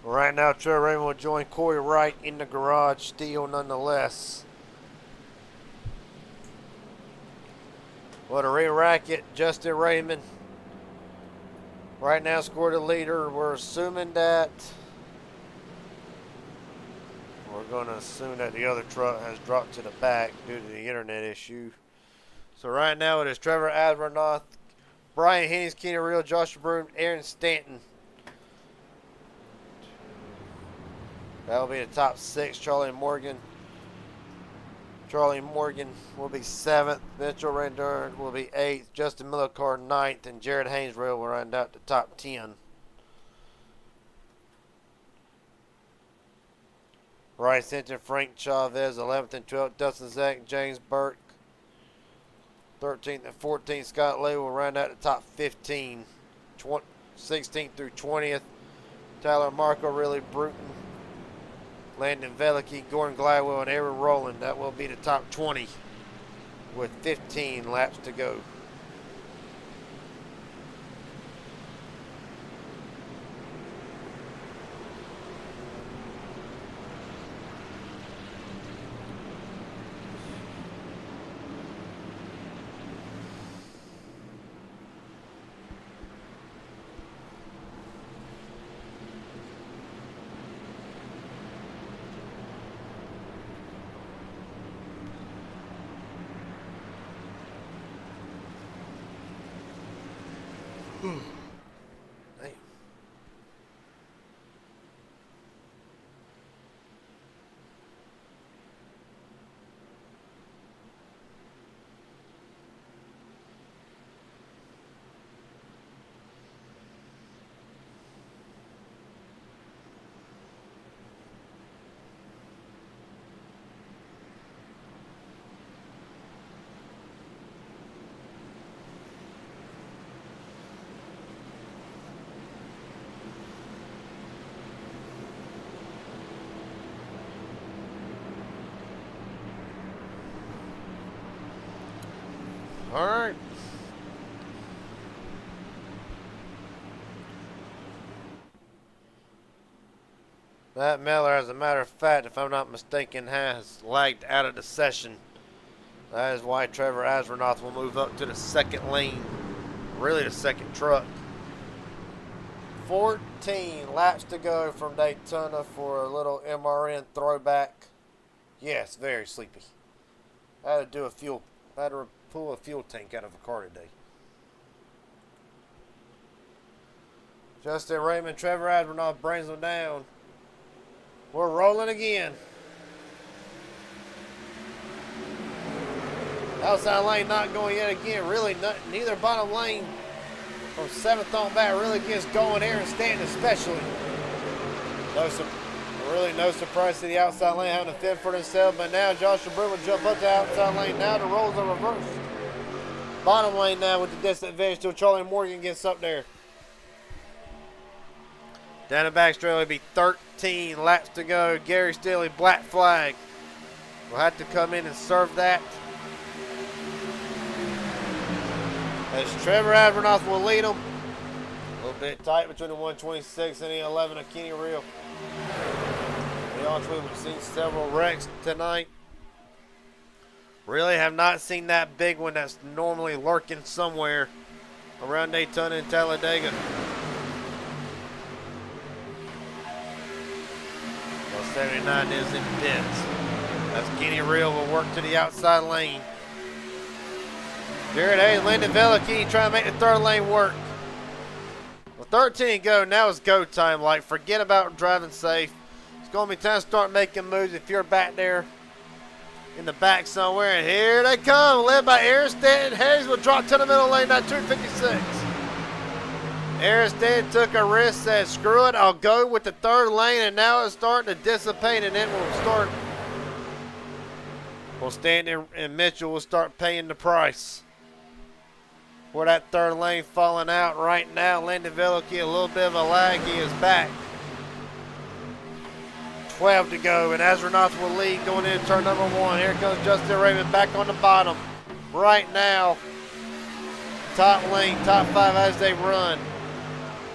Right now, Trevor Raymond will join Corey Wright in the garage still nonetheless. What a re-racket. Justin Raymond right now scored a leader. We're assuming that we're going to assume that the other truck has dropped to the back due to the internet issue. So right now it is Trevor Asbernoth, Brian Hennies, Kenny Real, Joshua Broom, Aaron Stanton. That'll be the top six. Charlie Morgan will be 7th. Mitchell Randern will be 8th. Justin Millicar 9th. And Jared Haynes will round out the top 10. Ryan Sinton, Frank Chavez, 11th and 12th. Dustin Zach, James Burke, 13th and 14th. Scott Lee will round out the top 15. 16th through 20th. Tyler Marco, Riley Bruton, Landon Velicky, Gordon Gladwell, and Aaron Rowland. That will be the top 20 with 15 laps to go. Damn. All right. Matt Miller, as a matter of fact, if I'm not mistaken, has lagged out of the session. That is why Trevor Asvernoth will move up to the second lane. Really the second truck. 14 laps to go from Daytona for a little MRN throwback. Yes, very sleepy. I had to pull a fuel tank out of a car today. Justin Raymond, Trevor Asvernoth brings them down. We're rolling again. Outside lane not going yet again. Really, neither bottom lane from 7th on back really gets going here and Stanton especially. Really no surprise to the outside lane having to fend for themselves, but now Joshua Brewer will jump up the outside lane. Now the roles are reversed. Bottom lane now with the disadvantage till Charlie Morgan gets up there. Down the back straight will be 13 laps to go. Gary Stilly, black flag. Will have to come in and serve that. As Trevor Asvernoth will lead them. A little bit tight between the 126 and the 11 of Kenny Real. We've seen several wrecks tonight. Really have not seen that big one that's normally lurking somewhere around Daytona and Talladega. Well, 79 is in pits. That's Kenny Real will work to the outside lane. Jared Hayes, Landon Velicky trying to make the third lane work. Well, 13 go. Now it's go time. Like, forget about driving safe. It's going to be time to start making moves if you're back there in the back somewhere. And here they come, led by Aaron Stanton. Hayes will drop to the middle lane, now 256. Aaron Stanton took a risk, said, screw it, I'll go with the third lane, and now it's starting to dissipate, and then we'll start. Well, Stanton and Mitchell will start paying the price for that third lane falling out right now. Landon Velicky, a little bit of a lag, he is back. 12 to go, and Asvernoth will lead going into turn number 1. Here comes Justin Raymond back on the bottom. Right now, top lane, top 5 as they run.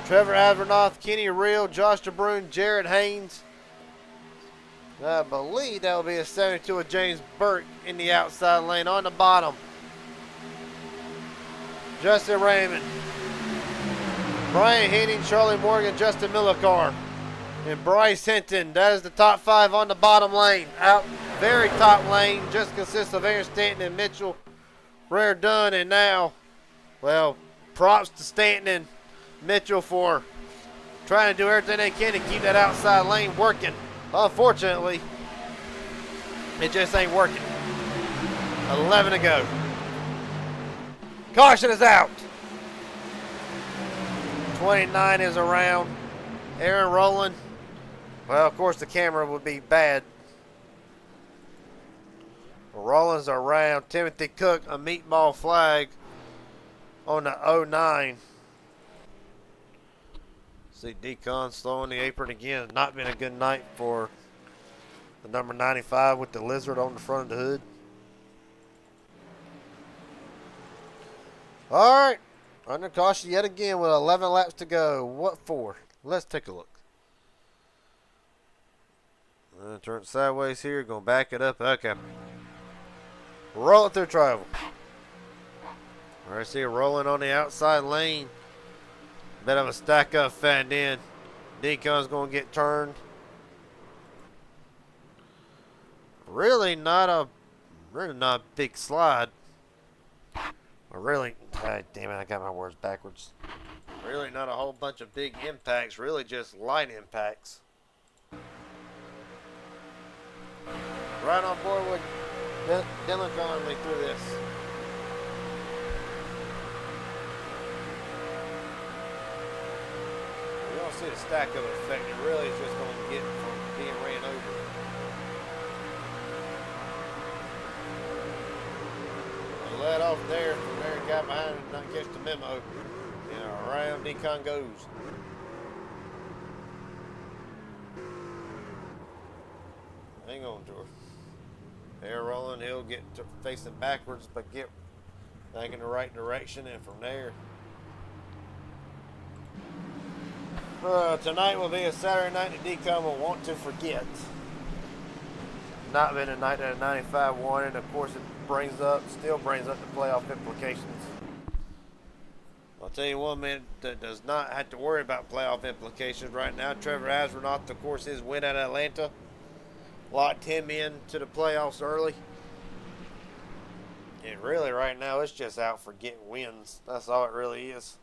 Trevor Asvernoth, Kenny Real, Josh DeBrune, Jared Haynes. I believe that will be a 72 of James Burke in the outside lane on the bottom. Justin Raymond, Brian Henning, Charlie Morgan, Justin Millicar. And Bryce Hinton, that is the top 5 on the bottom lane. Out very top lane just consists of Aaron Stanton and Mitchell Rare Dunn. And now, well, props to Stanton and Mitchell for trying to do everything they can to keep that outside lane working. Unfortunately, it just ain't working. 11 to go. Caution is out. 29 is around. Aaron Rowland. Well, of course, the camera would be bad. Rollins around. Timothy Cook, a meatball flag on the 09. See Deacon slow on the apron again. Not been a good night for the number 95 with the lizard on the front of the hood. All right. Under caution yet again with 11 laps to go. What for? Let's take a look. Turn it sideways here. Going to back it up. Okay. Roll it through travel. All right, see it rolling on the outside lane. Bit of a stack up fat end. Deacon's going to get turned. Really not a big slide. Or really, God damn it, I got my words backwards. Really not a whole bunch of big impacts, really just light impacts. Right on board with Dylan Conley through this. You don't see the stack of effect. It really is just going to get from being ran over. I let off there from there, got behind and not catch the memo. And around Decon goes. Hang on, George. There rolling, he'll get facing backwards, but get back in the right direction, and from there. Tonight will be a Saturday night that Decon will want to forget. Not been a night that a 95 won, and of course it still brings up the playoff implications. I'll tell you one man that does not have to worry about playoff implications right now. Trevor Astronaut, of course, his win at Atlanta locked him in to the playoffs early. And really right now it's just out for getting wins. That's all it really is.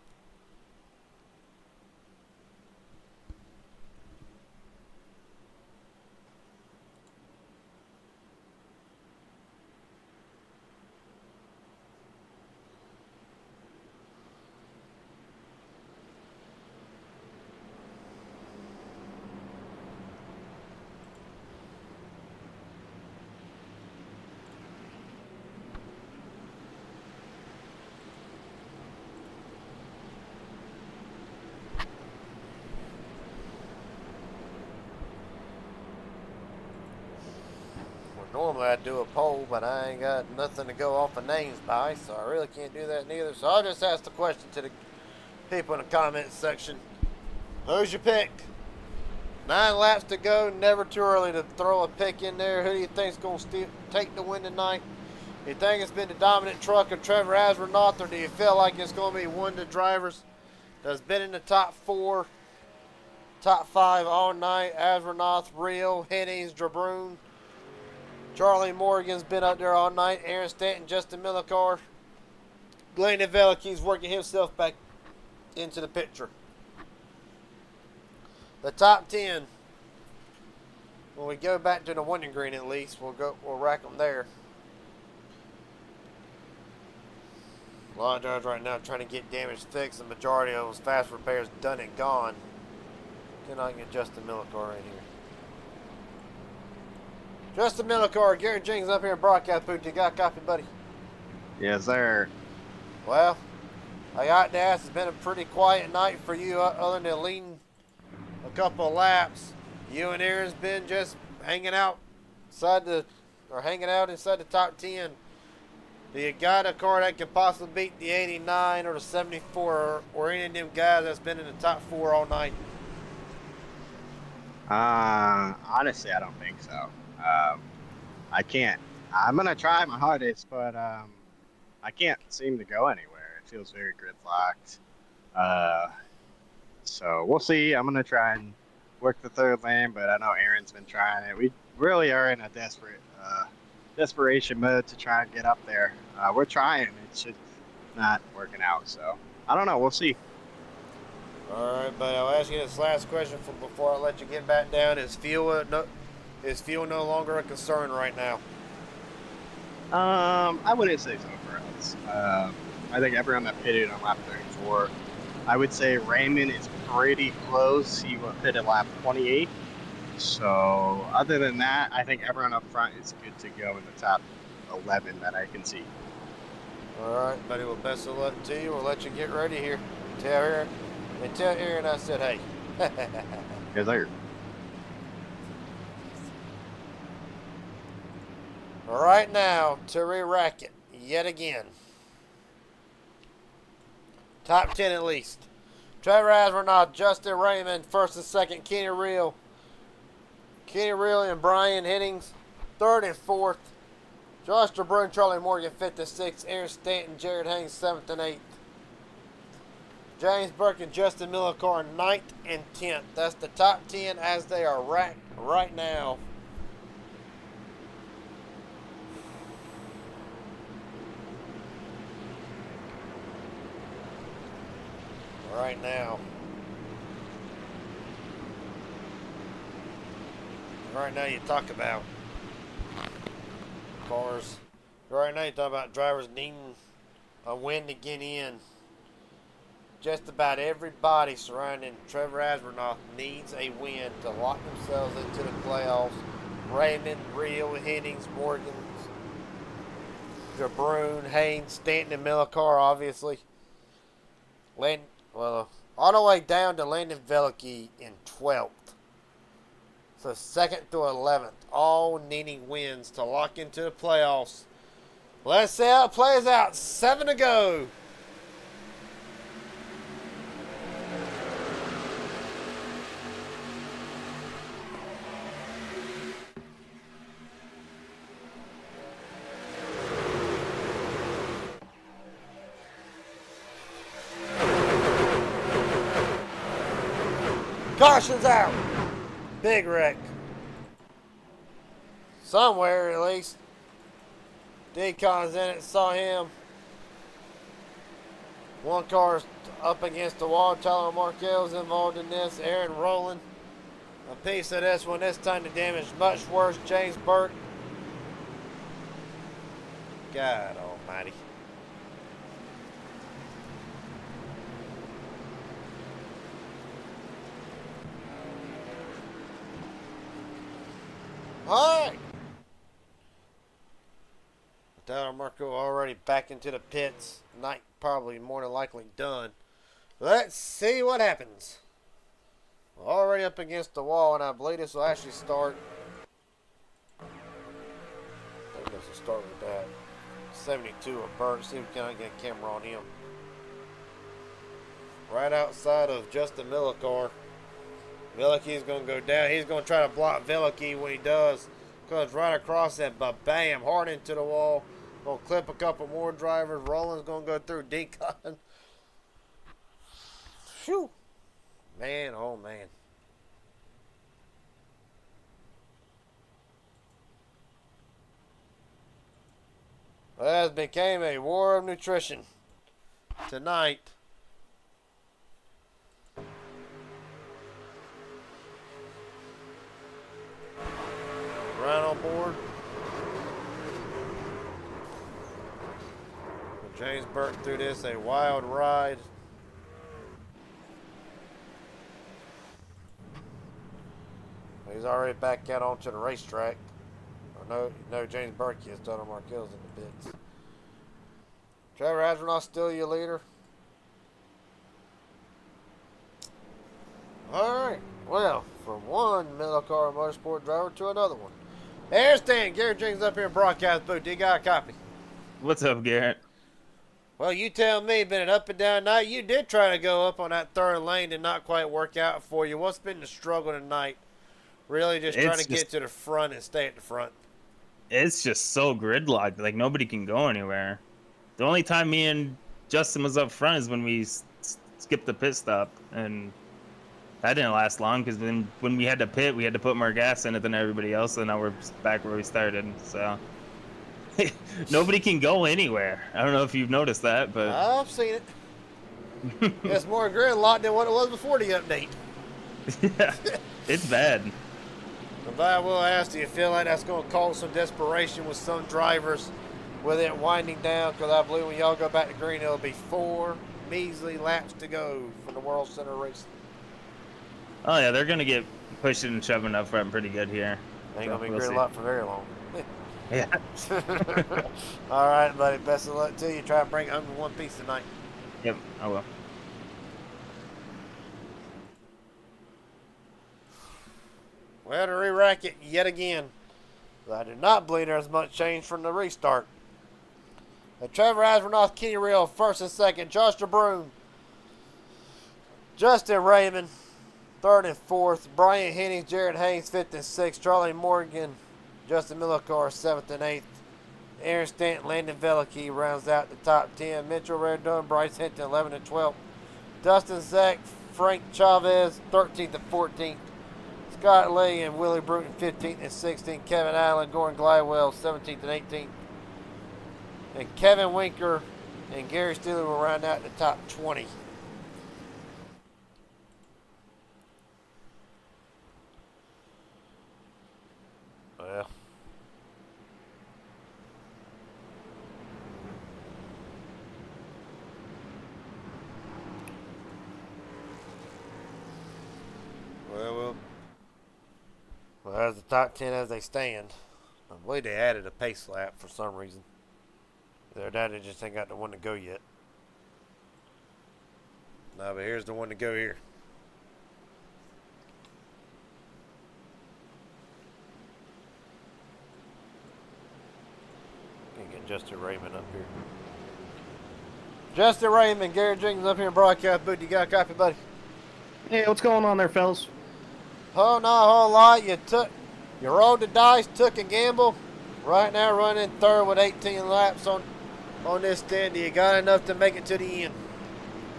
Normally I'd do a poll, but I ain't got nothing to go off of names by, so I really can't do that neither. So I'll just ask the question to the people in the comments section. Who's your pick? 9 laps to go, never too early to throw a pick in there. Who do you think's going to take the win tonight? Do you think it's been the dominant truck of Trevor Astronaut, or do you feel like it's going to be one of the drivers that's been in the top 4, top 5 all night? Astronaut, Rio, Hennings, Drabroon. Charlie Morgan's been up there all night. Aaron Stanton, Justin Millicar. Landon Veliky's working himself back into the picture. The top 10. When we go back to the winning green, at least we'll rack them there. A lot of drivers right now trying to get damage fixed. The majority of those fast repairs done and gone. Cannot get Justin Millicar right here. Justin Millicar, Garrett Jenkins up here in broadcast booth. You got a copy, buddy? Yes, sir. Well, I got to ask, it's been a pretty quiet night for you, other than leading a couple of laps. You and Aaron's been just hanging out inside the top 10. Do you got a car that can possibly beat the 89 or the 74 or any of them guys that's been in the top 4 all night? Honestly, I don't think so. I can't. I'm gonna try my hardest, but I can't seem to go anywhere. It feels very gridlocked. So we'll see. I'm gonna try and work the third lane, but I know Aaron's been trying it. We really are in a desperation mode to try and get up there. We're trying. It's just not working out. So I don't know. We'll see. All right, but I'll ask you this last question before I let you get back down. Is fuel no longer a concern right now? I wouldn't say so for us. I think everyone that pitted on lap 34. I would say Raymond is pretty close. He pitted lap 28. So other than that, I think everyone up front is good to go in the top 11 that I can see. All right, buddy. Well, best of luck to you. We'll let you get ready here. Tell Aaron I said hey. Yes, sir. All right, now to re-rack it yet again. Top 10 at least. Trevor Astronaut, Justin Raymond, first and second. Kenny Real and Brian Hennings, third and fourth. Josh DeBrun, Charlie Morgan, fifth and sixth. Aaron Stanton, Jared Haynes, seventh and eighth. James Burke and Justin Millicar, ninth and 10th. That's the top 10 as they are ranked right now. Right now you talk about cars. Right now you talk about drivers needing a win to get in. Just about everybody surrounding Trevor Astronaut needs a win to lock themselves into the playoffs. Raymond, Real, Hennings, Morgan, DeBrun, Haynes, Stanton, and Millicar, obviously. All the way down to Landon Veliky in 12th. So 2nd to 11th, all needing wins to lock into the playoffs. Let's see how it plays out. 7 to go. Caution's out. Big wreck. Somewhere, at least. Deacon's in it. Saw him. One car's up against the wall. Tyler Markel's involved in this. Aaron Rowland. A piece of this one. This time the damage much worse. James Burke. God almighty. Alright. Tyler Marco already back into the pits. Night probably more than likely done. Let's see what happens. Already up against the wall, and I believe this will actually start. I think this will start with that 72 of Burt. See if we can get a camera on him. Right outside of Justin Millicar. Veliky's going to go down. He's going to try to block Veliky when he does. Comes right across it, but bam, hard into the wall. Going to clip a couple more drivers. Roland's going to go through Deacon. Phew. Man, oh man. Well, it became a war of nutrition tonight. Right on board. James Burke through this, a wild ride. He's already back out onto the racetrack. Or no, James Burke is. Donald Markel's in the pits. Trevor Astronaut still your leader. Alright, well, from one Millicar Motorsport driver to another one. There's Stan. Garrett Jenkins up here in broadcast booth. Do you got a copy? What's up, Garrett? Well, you tell me, been an up and down night. You did try to go up on that third lane, did not quite work out for you. What's been the struggle tonight? Really just trying to get to the front and stay at the front. It's just so gridlocked. Like, nobody can go anywhere. The only time me and Justin was up front is when we skipped the pit stop. And that didn't last long because then when we had to pit, we had to put more gas in it than everybody else. And now we're back where we started. So nobody can go anywhere. I don't know if you've noticed that, but I've seen it. It's more gridlocked than what it was before the update. yeah, it's bad. But I will ask, do you feel like that's going to cause some desperation with some drivers with it winding down? Because I believe when y'all go back to green, it'll be 4 measly laps to go for the World Center race. Oh yeah, they're gonna get pushing and shoving up front pretty good here. Ain't going to be We'll see. gridlocked for very long. Yeah. All right, buddy. Best of luck to you. Try to bring it home in one piece tonight. Yep, I will. Well, to re-rack it yet again. But I do not believe there's much change from the restart. Trevor Asvernoth, Kenny Real, first and second. Josh DeBroom. Justin Raymond, third and fourth. Brian Hennings, Jared Haynes, fifth and sixth. Charlie Morgan, Justin Millicar, seventh and eighth. Aaron Stanton, Landon Veliky rounds out the top 10. Mitchell Redon, Bryce Hinton, 11 and 12. Dustin Zach, Frank Chavez, 13th and 14th. Scott Lee and Willie Bruton, 15th and 16th. Kevin Allen, Gordon Glidewell, 17th and 18th. And Kevin Winker and Gary Steeler will round out the top 20. Well, as the top 10 as they stand. I believe they added a pace lap for some reason. Either that, they just ain't got the one to go yet. No, but here's the one to go here. Can get Justin Raymond up here. Justin Raymond, Garrett Jenkins up here in broadcast booth. You got a copy, buddy? Hey, what's going on there, fellas? Oh, not a whole lot. You rolled the dice, took a gamble. Right now, running third with 18 laps on this stand. You got enough to make it to the end.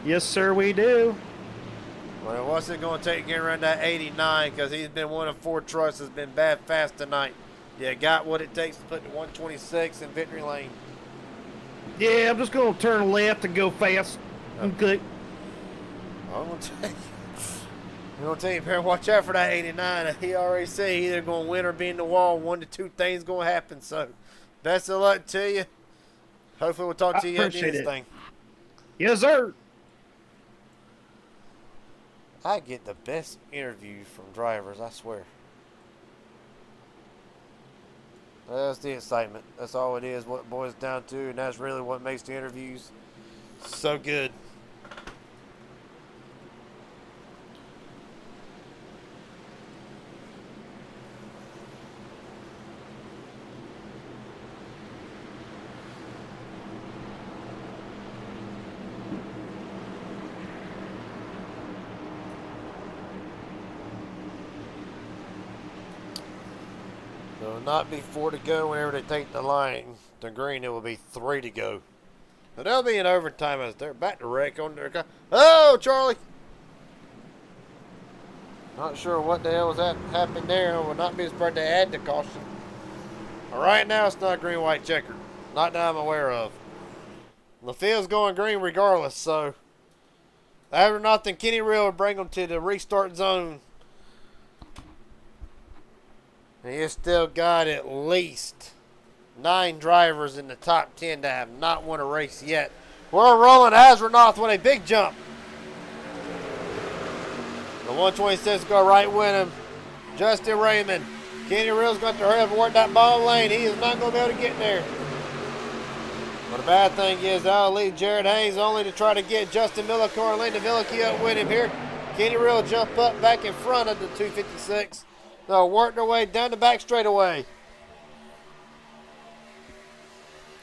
Yes, sir, we do. Well, what's it going to take to get around that 89? Because he's been one of 4 trucks that's been bad fast tonight. You got what it takes to put the 126 in victory lane. Yeah, I'm just gonna turn left and go fast. Okay. I'm going to tell you, Perry, watch out for that 89. He already said he either going to win or be in the wall. 1 to 2 things going to happen. So, best of luck to you. Hopefully, we'll talk to you at the end of this thing. Yes, sir. I get the best interviews from drivers, I swear. That's the excitement. That's all it is, what it boils down to, and that's really what makes the interviews so good. It will not be 4 to go whenever they take the line. The green, it will be 3 to go. But they'll be in overtime as they're back to wreck on their car. Oh, Charlie! Not sure what the hell was that happened there. I would not be surprised to add the caution. But right now, it's not green, white, checkered. Not that I'm aware of. The field's going green regardless, so after nothing, Kenny Real will bring them to the restart zone. And you still got at least 9 drivers in the top 10 that have not won a race yet. We're rolling. Asronoth with a big jump. The 126 go right with him. Justin Raymond. Kenny Reel's got to hurry up and work that ball lane. He is not going to be able to get there. But the bad thing is I'll leave Jared Haynes only to try to get Justin Millicar and Landon Villicky up with him here. Kenny Reel jump up back in front of the 256. They'll work their way down the back straightaway.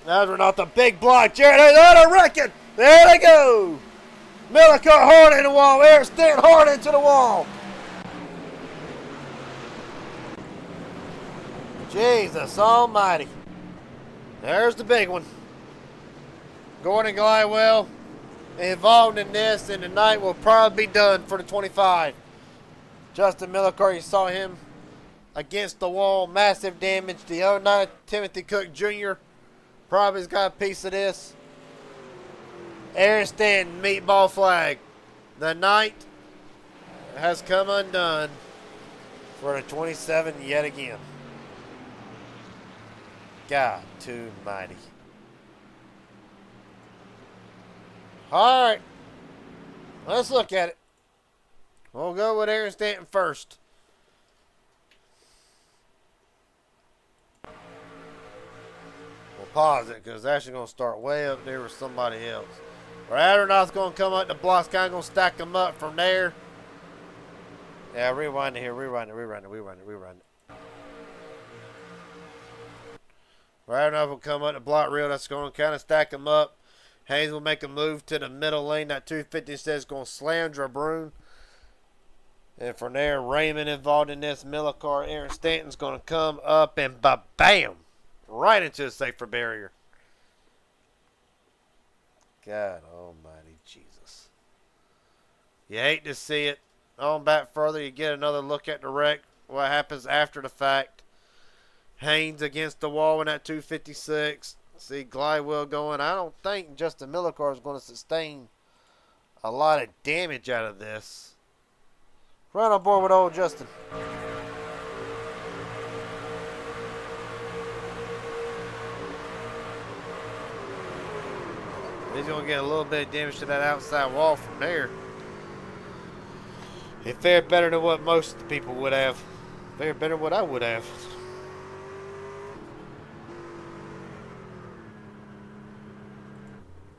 Those are not the big block. Jared Haynes on a record. There they go. Millicar hard in the wall. Eric Stanton hard into the wall. Jesus almighty. There's the big one. Gordon Glidewell involved in this, and the night will probably be done for the 25. Justin Millicar, you saw him against the wall, massive damage. The 09 Timothy Cook Jr. probably has got a piece of this. Aaron Stanton, meatball flag. The night has come undone for the 27 yet again. God too mighty. All right, let's look at it. We'll go with Aaron Stanton first. We'll pause it because it's actually going to start way up there with somebody else. Addernoth's going to come up the blocks, kind of going to stack them up from there. Yeah, rewind it here, rewind it. Addernoth will come up the block reel. That's going to kind of stack them up. Haynes will make a move to the middle lane. That 250 says going to slam Drabroon. And from there, Raymond involved in this. Millicar, Aaron Stanton's going to come up and bam! Right into the safer barrier. God almighty Jesus. You hate to see it. On back further, you get another look at the wreck. What happens after the fact. Haynes against the wall in that 256. See Glidewell going. I don't think Justin Millicar is going to sustain a lot of damage out of this. Right on board with old Justin. He's going to get a little bit of damage to that outside wall from there. It fared better than what most of the people would have. Fared better than what I would have.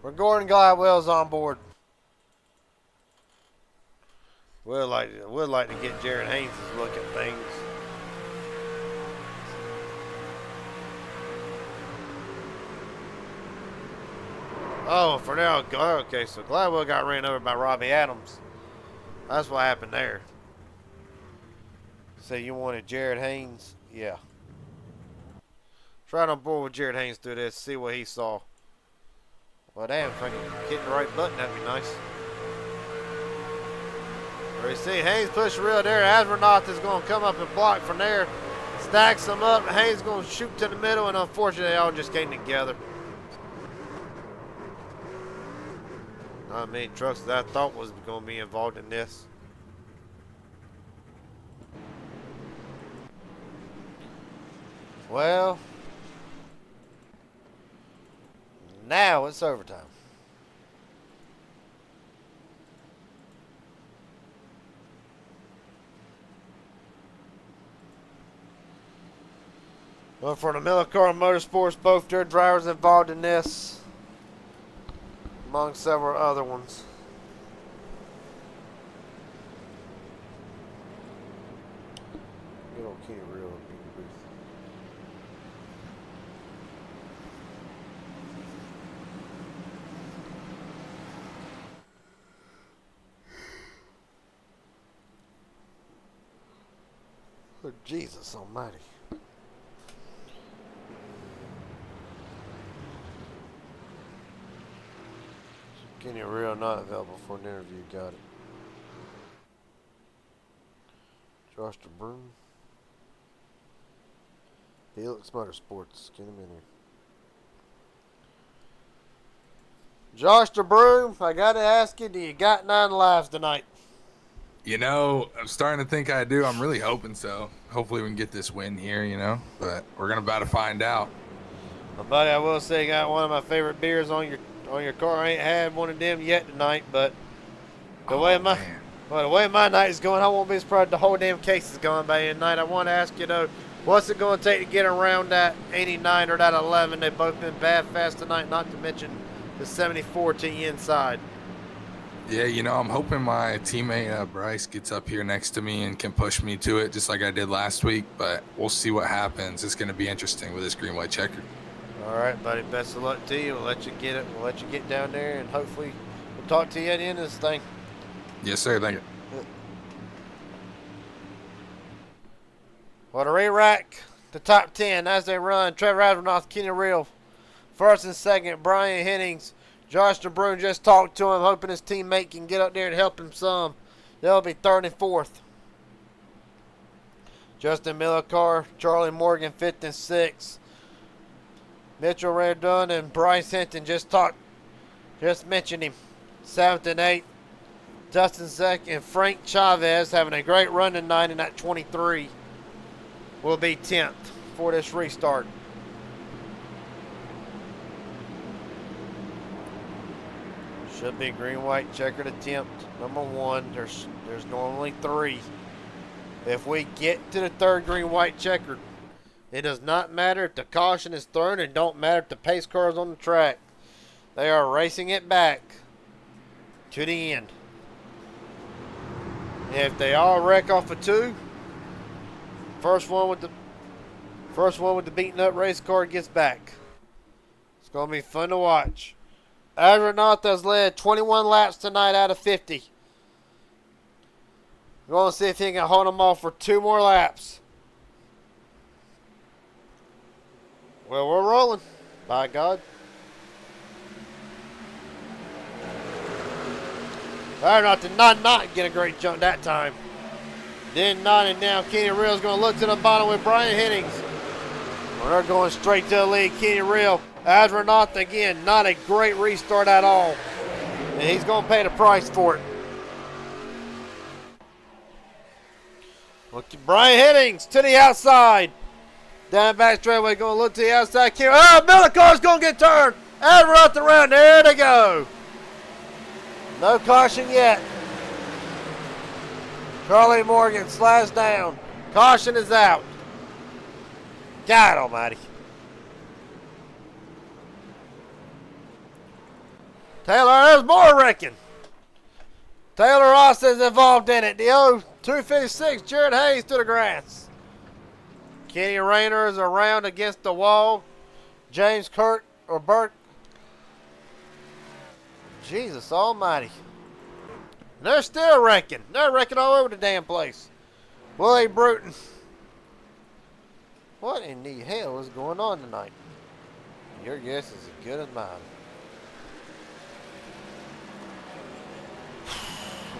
We're Gordon Glidewell's on board. Would like to get Jared Haynes' look at things. Oh, for now, okay, so Glidewell got ran over by Robbie Adams. That's what happened there. So you wanted Jared Haynes? Yeah. Try on board with Jared Haynes through this, see what he saw. Well, damn, if I can hit the right button, that'd be nice. We see Haynes push real there. Astronaut is going to come up and block from there. Stacks them up. Haynes going to shoot to the middle, and unfortunately, they all just came together. Not many trucks that I thought was going to be involved in this. Well, now it's overtime. Well, for the Millicar Motorsports, both their drivers involved in this, among several other ones. Good old Kenny Real in the booth. Oh, Jesus Almighty. Kenny Real not available for an interview. Got it. Josh DeBroom. Felix Motorsports. Get him in here. Josh DeBroom, I got to ask you, do you got 9 lives tonight? You know, I'm starting to think I do. I'm really hoping so. Hopefully we can get this win here, you know. But we're about to find out. Well, buddy, I will say, got one of my favorite beers on your car. I ain't had one of them yet tonight, but the way my night is going, I won't be surprised the whole damn case is going by the night. I want to ask you though, what's it going to take to get around that 89 or that 11? They've both been bad fast tonight, not to mention the 74 to the inside. Yeah, you know, I'm hoping my teammate Bryce gets up here next to me and can push me to it just like I did last week, but we'll see what happens. It's going to be interesting with this green-white checker. All right, buddy. Best of luck to you. We'll let you get it. We'll let you get down there, and hopefully we'll talk to you at the end of this thing. Yes, sir. Thank you. Well, to re-rack the top 10 as they run, Trevor Astronaut, Kenny Real, first and second, Brian Hennings. Josh DeBroom just talked to him, hoping his teammate can get up there and help him some. They'll be third and fourth. Justin Millicar, Charlie Morgan, fifth and sixth. Mitchell Redun and Bryce Hinton just mentioned him. 7th and 8th. Dustin Zeck and Frank Chavez having a great run tonight in that 23 will be 10th for this restart. Should be green-white checkered attempt number 1. There's normally 3. If we get to the third green-white checkered, it does not matter if the caution is thrown, and don't matter if the pace car is on the track. They are racing it back to the end. If they all wreck off of 2, first one with the beaten up race car gets back. It's gonna be fun to watch. Adrenata's led 21 laps tonight out of 50. We're gonna see if he can hold them off for 2 more laps. Well, we're rolling. By God. Adrenat did not get a great jump that time. Did not, and now Kenny Real is going to look to the bottom with Brian Hennings. Well, they're going straight to the lead. Kenny Real. Adrenat again, not a great restart at all. And he's going to pay the price for it. Well, Brian Hennings to the outside. Down back straightaway, going to look to the outside. Oh, Millicar's going to get turned. Adrenat around. There they go. No caution yet. Charlie Morgan slides down. Caution is out. God almighty. Taylor, there's more wrecking. Taylor Ross is involved in it. The 256, Jared Hayes to the grass. Kenny Rayner is around against the wall. James Burke. Jesus almighty. They're still wrecking. They're wrecking all over the damn place. Willie Bruton. What in the hell is going on tonight? Your guess is as good as mine.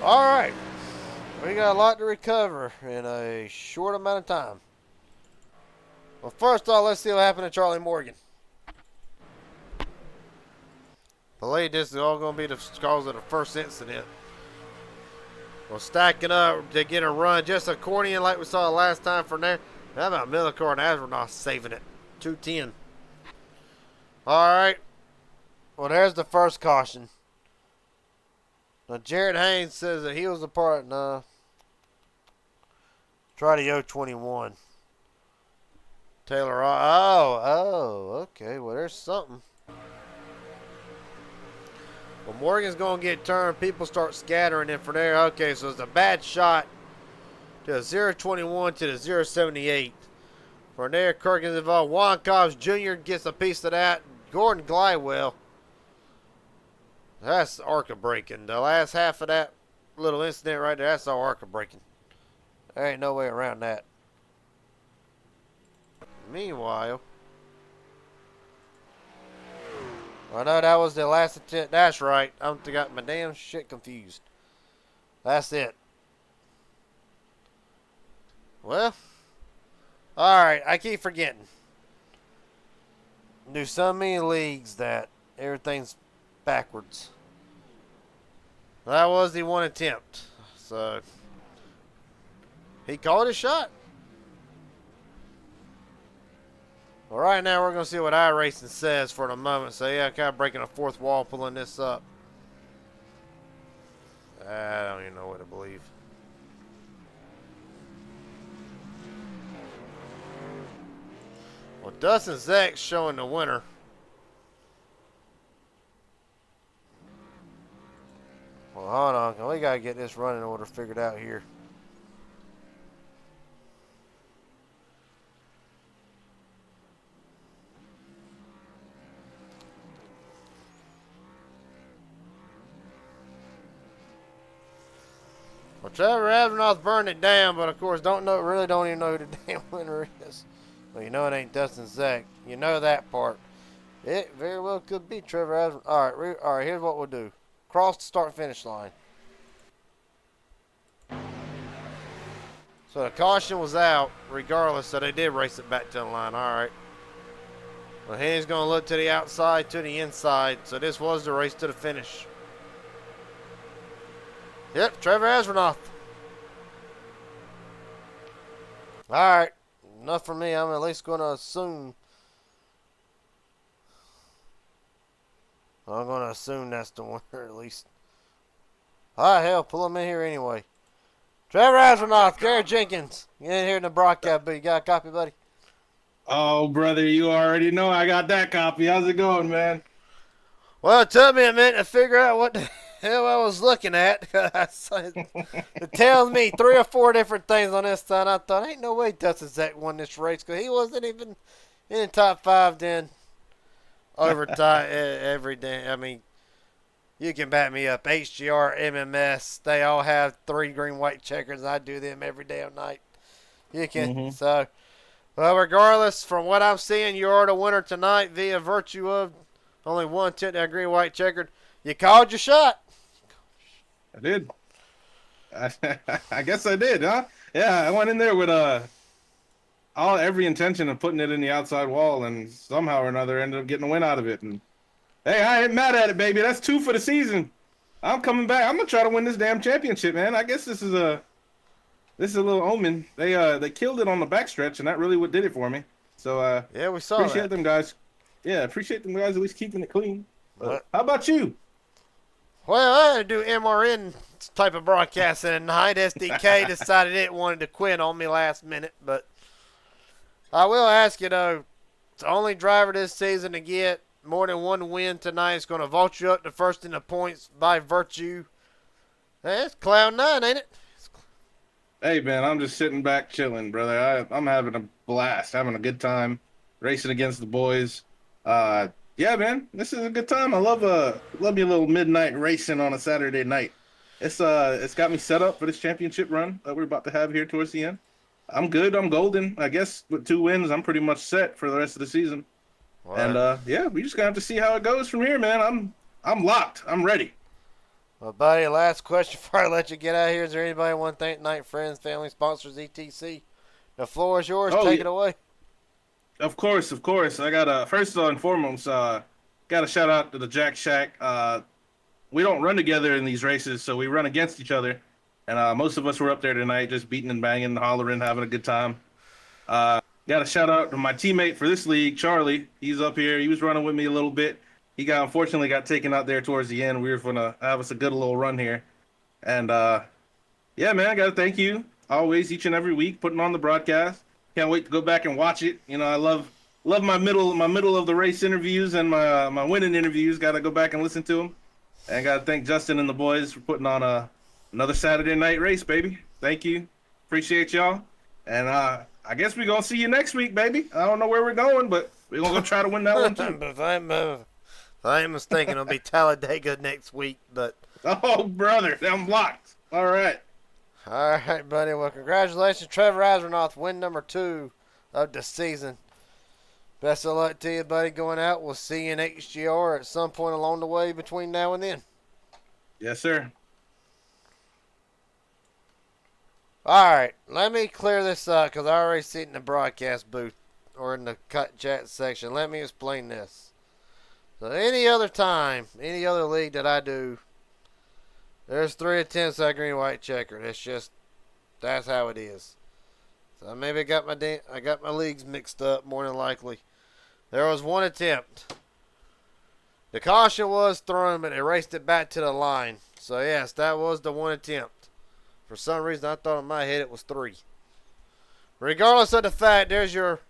All right. We got a lot to recover in a short amount of time. Well, first off, let's see what happened to Charlie Morgan. I believe this is all going to be the cause of the first incident. Well, stacking up to get a run, just accordion like we saw last time from there. How about Millicor and Astronaut saving it? 210. All right. Well, there's the first caution. Now, Jared Haynes says that he was a part. No. Try the 021. Taylor. Oh, okay. Well, there's something. Well, Morgan's going to get turned. People start scattering in for there. Okay, so it's a bad shot to the 021 to the 078. From there, Kirk is involved. Juan Cobbs Jr. gets a piece of that. Gordon Glidewell. That's ARCA breaking. The last half of that little incident right there, that's all ARCA breaking. There ain't no way around that. Meanwhile, I know that was the last attempt. That's right. I got my damn shit confused. That's it. Well, alright. I keep forgetting. Do so many leagues that everything's backwards. That was the one attempt. So, he called his shot. Well, right now we're going to see what iRacing says for the moment. So, yeah, kind of breaking a fourth wall, pulling this up. I don't even know what to believe. Well, Dustin Zeck's showing the winner. Well, hold on. We got to get this running order figured out here. Well, Trevor Avenot's burned it down, but of course, really don't even know who the damn winner is. Well, you know it ain't Dustin Zeck. You know that part. It very well could be Trevor Avenot. All right, here's what we'll do. Cross the start-finish line. So the caution was out, regardless, so they did race it back to the line. All right. Well, he's going to look to the outside, to the inside, so this was the race to the finish. Yep, Trevor Astronaut. Alright, enough for me. I'm at least going to assume. I'm going to assume that's the winner at least. Alright, hell, pull him in here anyway. Trevor Astronaut, Jared Jenkins. Get in here in the broadcast booth. You got a copy, buddy? Oh, brother, you already know I got that copy. How's it going, man? Well, it took me a minute to figure out what the hell I was looking at. It tells me 3 or 4 different things on this side. I thought, ain't no way Dustin Zeck won this race because he wasn't even in the top 5 then. Overtime every day. I mean, you can back me up. HGR, MMS, they all have 3 green-white checkers. I do them every damn night. You can. So, well, regardless, from what I'm seeing, you are the winner tonight via virtue of only one tip that green-white checkered. You called your shot. I did. I guess I did, huh? Yeah, I went in there with every intention of putting it in the outside wall, and somehow or another ended up getting a win out of it. And hey, I ain't mad at it, baby. That's 2 for the season. I'm coming back. I'm gonna try to win this damn championship, man. I guess this is a little omen. They killed it on the backstretch, and that really what did it for me. So yeah, we saw appreciate that. them guys. Yeah, appreciate them guys at least keeping it clean. How about you? Well, I had to do MRN type of broadcasting tonight. SDK decided it wanted to quit on me last minute, but I will ask you though, the only driver this season to get more than 1 win tonight is going to vault you up to first in the points by virtue. It's Cloud 9, ain't it? Hey, man, I'm just sitting back chilling, brother. I'm having a blast, having a good time, racing against the boys. Yeah, man, this is a good time. I love me a little midnight racing on a Saturday night. It's got me set up for this championship run that we're about to have here towards the end. I'm good. I'm golden. I guess with 2 wins, I'm pretty much set for the rest of the season. Wow. And yeah, we just gonna have to see how it goes from here, man. I'm locked. I'm ready. Well, buddy, last question before I let you get out of here. Is there anybody want to thank tonight? Friends, family, sponsors, etc. The floor is yours. Oh, Take yeah. it away. Of course, of course. I got first and foremost, got to shout out to the Jack Shack. We don't run together in these races, so we run against each other. And most of us were up there tonight, just beating and banging, hollering, having a good time. Got to shout out to my teammate for this league, Charlie. He's up here. He was running with me a little bit. He unfortunately got taken out there towards the end. We were gonna have us a good little run here, and yeah, man, I gotta thank you always, each and every week, putting on the broadcast. Can't wait to go back and watch it. You know, I love my middle of the race interviews and my winning interviews. Got to go back and listen to them. And got to thank Justin and the boys for putting on another Saturday night race, baby. Thank you, appreciate y'all. And I guess we're gonna see you next week, baby. I don't know where we're going, but we're gonna go try to win that one too. If I ain't mistaken, it'll be Talladega next week. But Oh, brother, I'm blocked. All right. all right, buddy. Well, congratulations, Trevor Asronoff, win number 2 of the season. Best of luck to you, buddy, going out. We'll see you in HGR at some point along the way between now and then. Yes, sir. All right, let me clear this up because I already see it in the broadcast booth or in the cut chat section. Let me explain this. So any other time, any other league that I do, there's 3 attempts at green white checkered. That's how it is. So maybe I got my leagues mixed up more than likely. There was 1 attempt. The caution was thrown, but they raced it back to the line. So yes, that was the 1 attempt. For some reason, I thought in my head it was 3. Regardless of the fact, there's your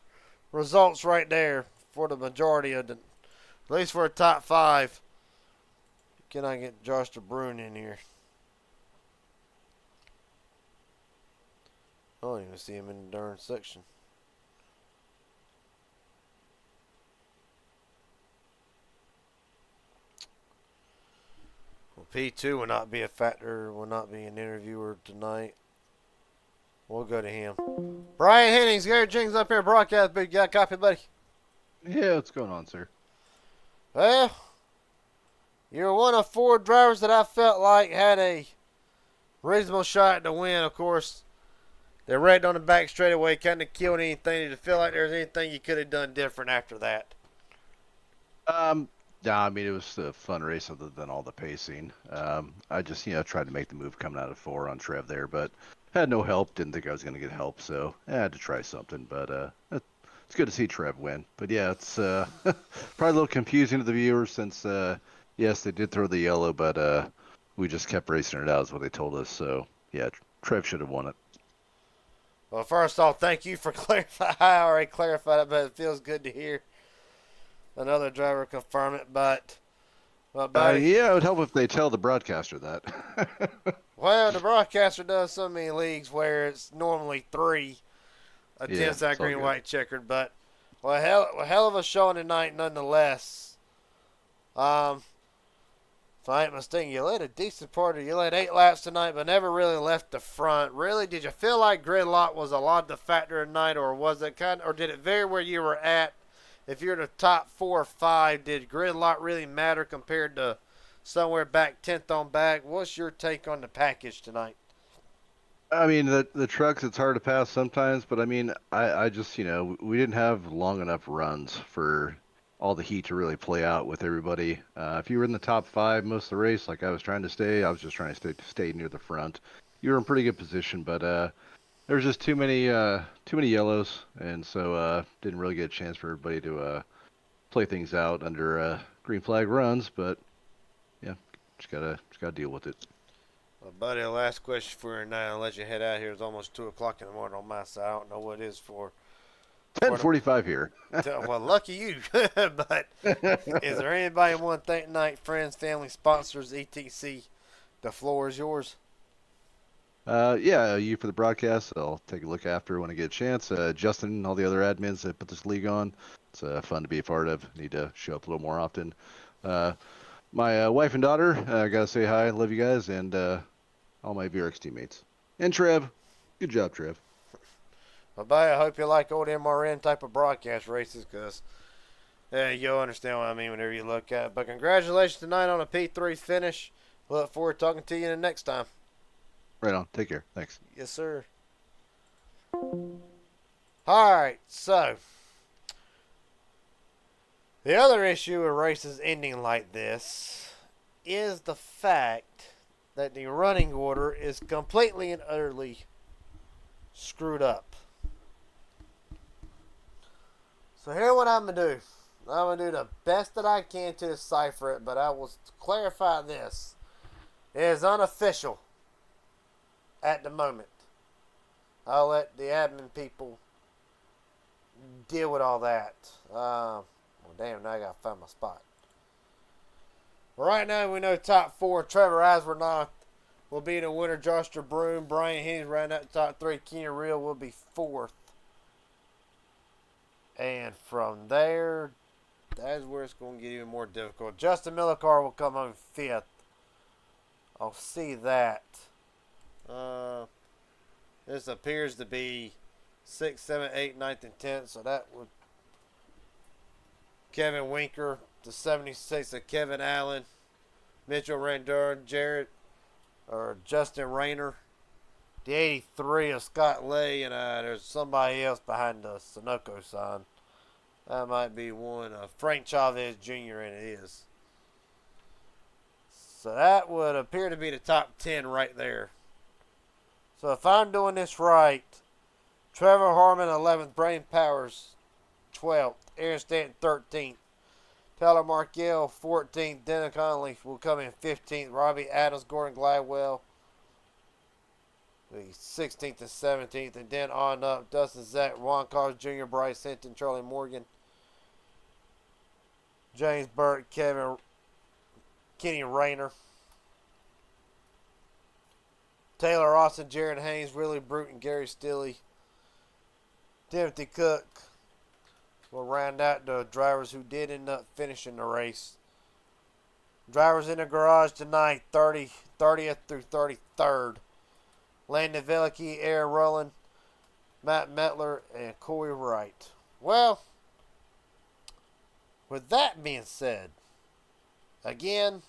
results right there for the majority of the, at least for the top 5. Can I get Josh DeBruyne in here? I don't even see him in the darn section. Well, P2 will not be a factor, will not be an interviewer tonight. We'll go to him. Brian Hennings, Gary Jenkins up here, broadcast booth. Got a copy, buddy? Yeah, what's going on, sir? Well, you're one of 4 drivers that I felt like had a reasonable shot to win. Of course, they wrecked on the back straightaway, kind of killed anything. Did you feel like there was anything you could have done different after that? No, I mean, it was a fun race other than all the pacing. I just, tried to make the move coming out of 4 on Trev there, but had no help. Didn't think I was going to get help, so I had to try something. But it's good to see Trev win. But yeah, it's probably a little confusing to the viewers since, yes, they did throw the yellow, but we just kept racing it out is what they told us. So yeah, Trev should have won it. Well, first off, thank you for clarifying. I already clarified it, but it feels good to hear another driver confirm it. But buddy, yeah, it would help if they tell the broadcaster that. well, the broadcaster does so many leagues where it's normally 3 attempts Yeah, at it's all green good. white checkered. But hell of a showing tonight, nonetheless. If I ain't mistaken, you led a decent part. You led 8 laps tonight, but never really left the front. Really, did you feel like gridlock was a lot of the factor tonight, or was it or did it vary where you were at? If you're in the top 4 or 5, did gridlock really matter compared to somewhere back 10th on back? What's your take on the package tonight? I mean, the trucks, it's hard to pass sometimes, but I mean, I just, we didn't have long enough runs for all the heat to really play out with everybody. If you were in the top 5 most of the race, like I was trying to stay, I was just trying to stay near the front. You were in pretty good position, but there was just too many yellows, and so didn't really get a chance for everybody to play things out under green flag runs. But yeah, just gotta deal with it. Well, buddy, the last question for you tonight. I'll let you head out here. It's almost 2 o'clock in the morning on my side. I don't know what it is for. 10:45 here. Well, lucky you. But is there anybody you want to thank tonight? Friends, family, sponsors, etc. The floor is yours. Yeah, you for the broadcast. I'll take a look after when I get a chance. Justin and all the other admins that put this league on. It's fun to be a part of. Need to show up a little more often. My wife and daughter, gotta say hi. Love you guys, and all my VRX teammates. And Trev. Good job, Trev. Well, buddy, I hope you like old MRN type of broadcast races, because you'll understand what I mean whenever you look at it. But congratulations tonight on a P3 finish. Look forward to talking to you the next time. Right on. Take care. Thanks. Yes, sir. Alright, so the other issue with races ending like this is the fact that the running order is completely and utterly screwed up. So here's what I'm going to do. I'm going to do the best that I can to decipher it, but I will clarify this. It is unofficial at the moment. I'll let the admin people deal with all that. Well, damn, now I got to find my spot. Right now, we know top 4. Trevor Aswornoth will be the winner. Josh Broom, Brian Henry round out the top 3. Kenny Real will be 4th. And from there, that's where it's going to get even more difficult. Justin Millicar will come home 5th. I'll see that. This appears to be 6th, 7th, 8th, 9th, and 10th. So that would Kevin Winker, the 76 of Kevin Allen, Mitchell Randor, Justin Rayner, the 83 of Scott Lee, and there's somebody else behind the Sunoco sign. That might be one of Frank Chavez Jr., and it is. So that would appear to be the top 10 right there. So if I'm doing this right, Trevor Harmon 11th, Brain Powers 12th, Aaron Stanton 13th, Tyler Markell 14th, Dennis Conley will come in 15th, Robbie Adams, Gordon Gladwell the 16th and 17th, and then on up, Dustin Zach, Ron Carls Jr., Bryce Hinton, Charlie Morgan, James Burke, Kenny Rayner, Taylor Austin, Jared Haynes, Willie Bruton, Gary Stilley, Timothy Cook will round out the drivers who did end up finishing the race. Drivers in the garage tonight, 30th through 33rd. Landon Velicky, Aaron Rowland, Matt Metler, and Corey Wright. Well, with that being said, again,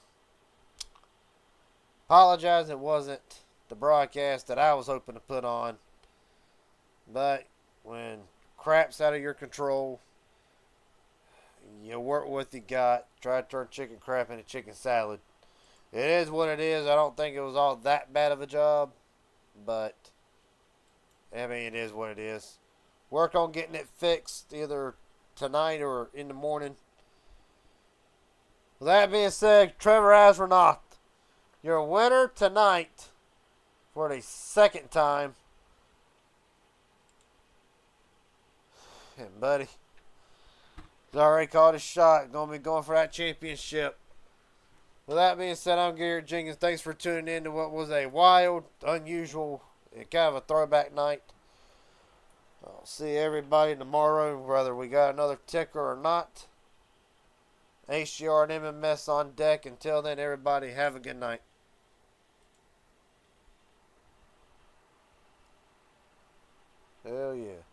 apologize it wasn't the broadcast that I was hoping to put on. But when crap's out of your control, you work with what you got. Try to turn chicken crap into chicken salad. It is what it is. I don't think it was all that bad of a job. But, I mean, it is what it is. Work on getting it fixed either tonight or in the morning. With that being said, Trevor Aswornoth, your winner tonight for the second time. And buddy, he's already called his shot. Going to be going for that championship. With that being said, I'm Garrett Jenkins. Thanks for tuning in to what was a wild, unusual, and kind of a throwback night. I'll see everybody tomorrow, whether we got another ticker or not. HGR and MMS on deck. Until then, everybody, have a good night. Hell yeah.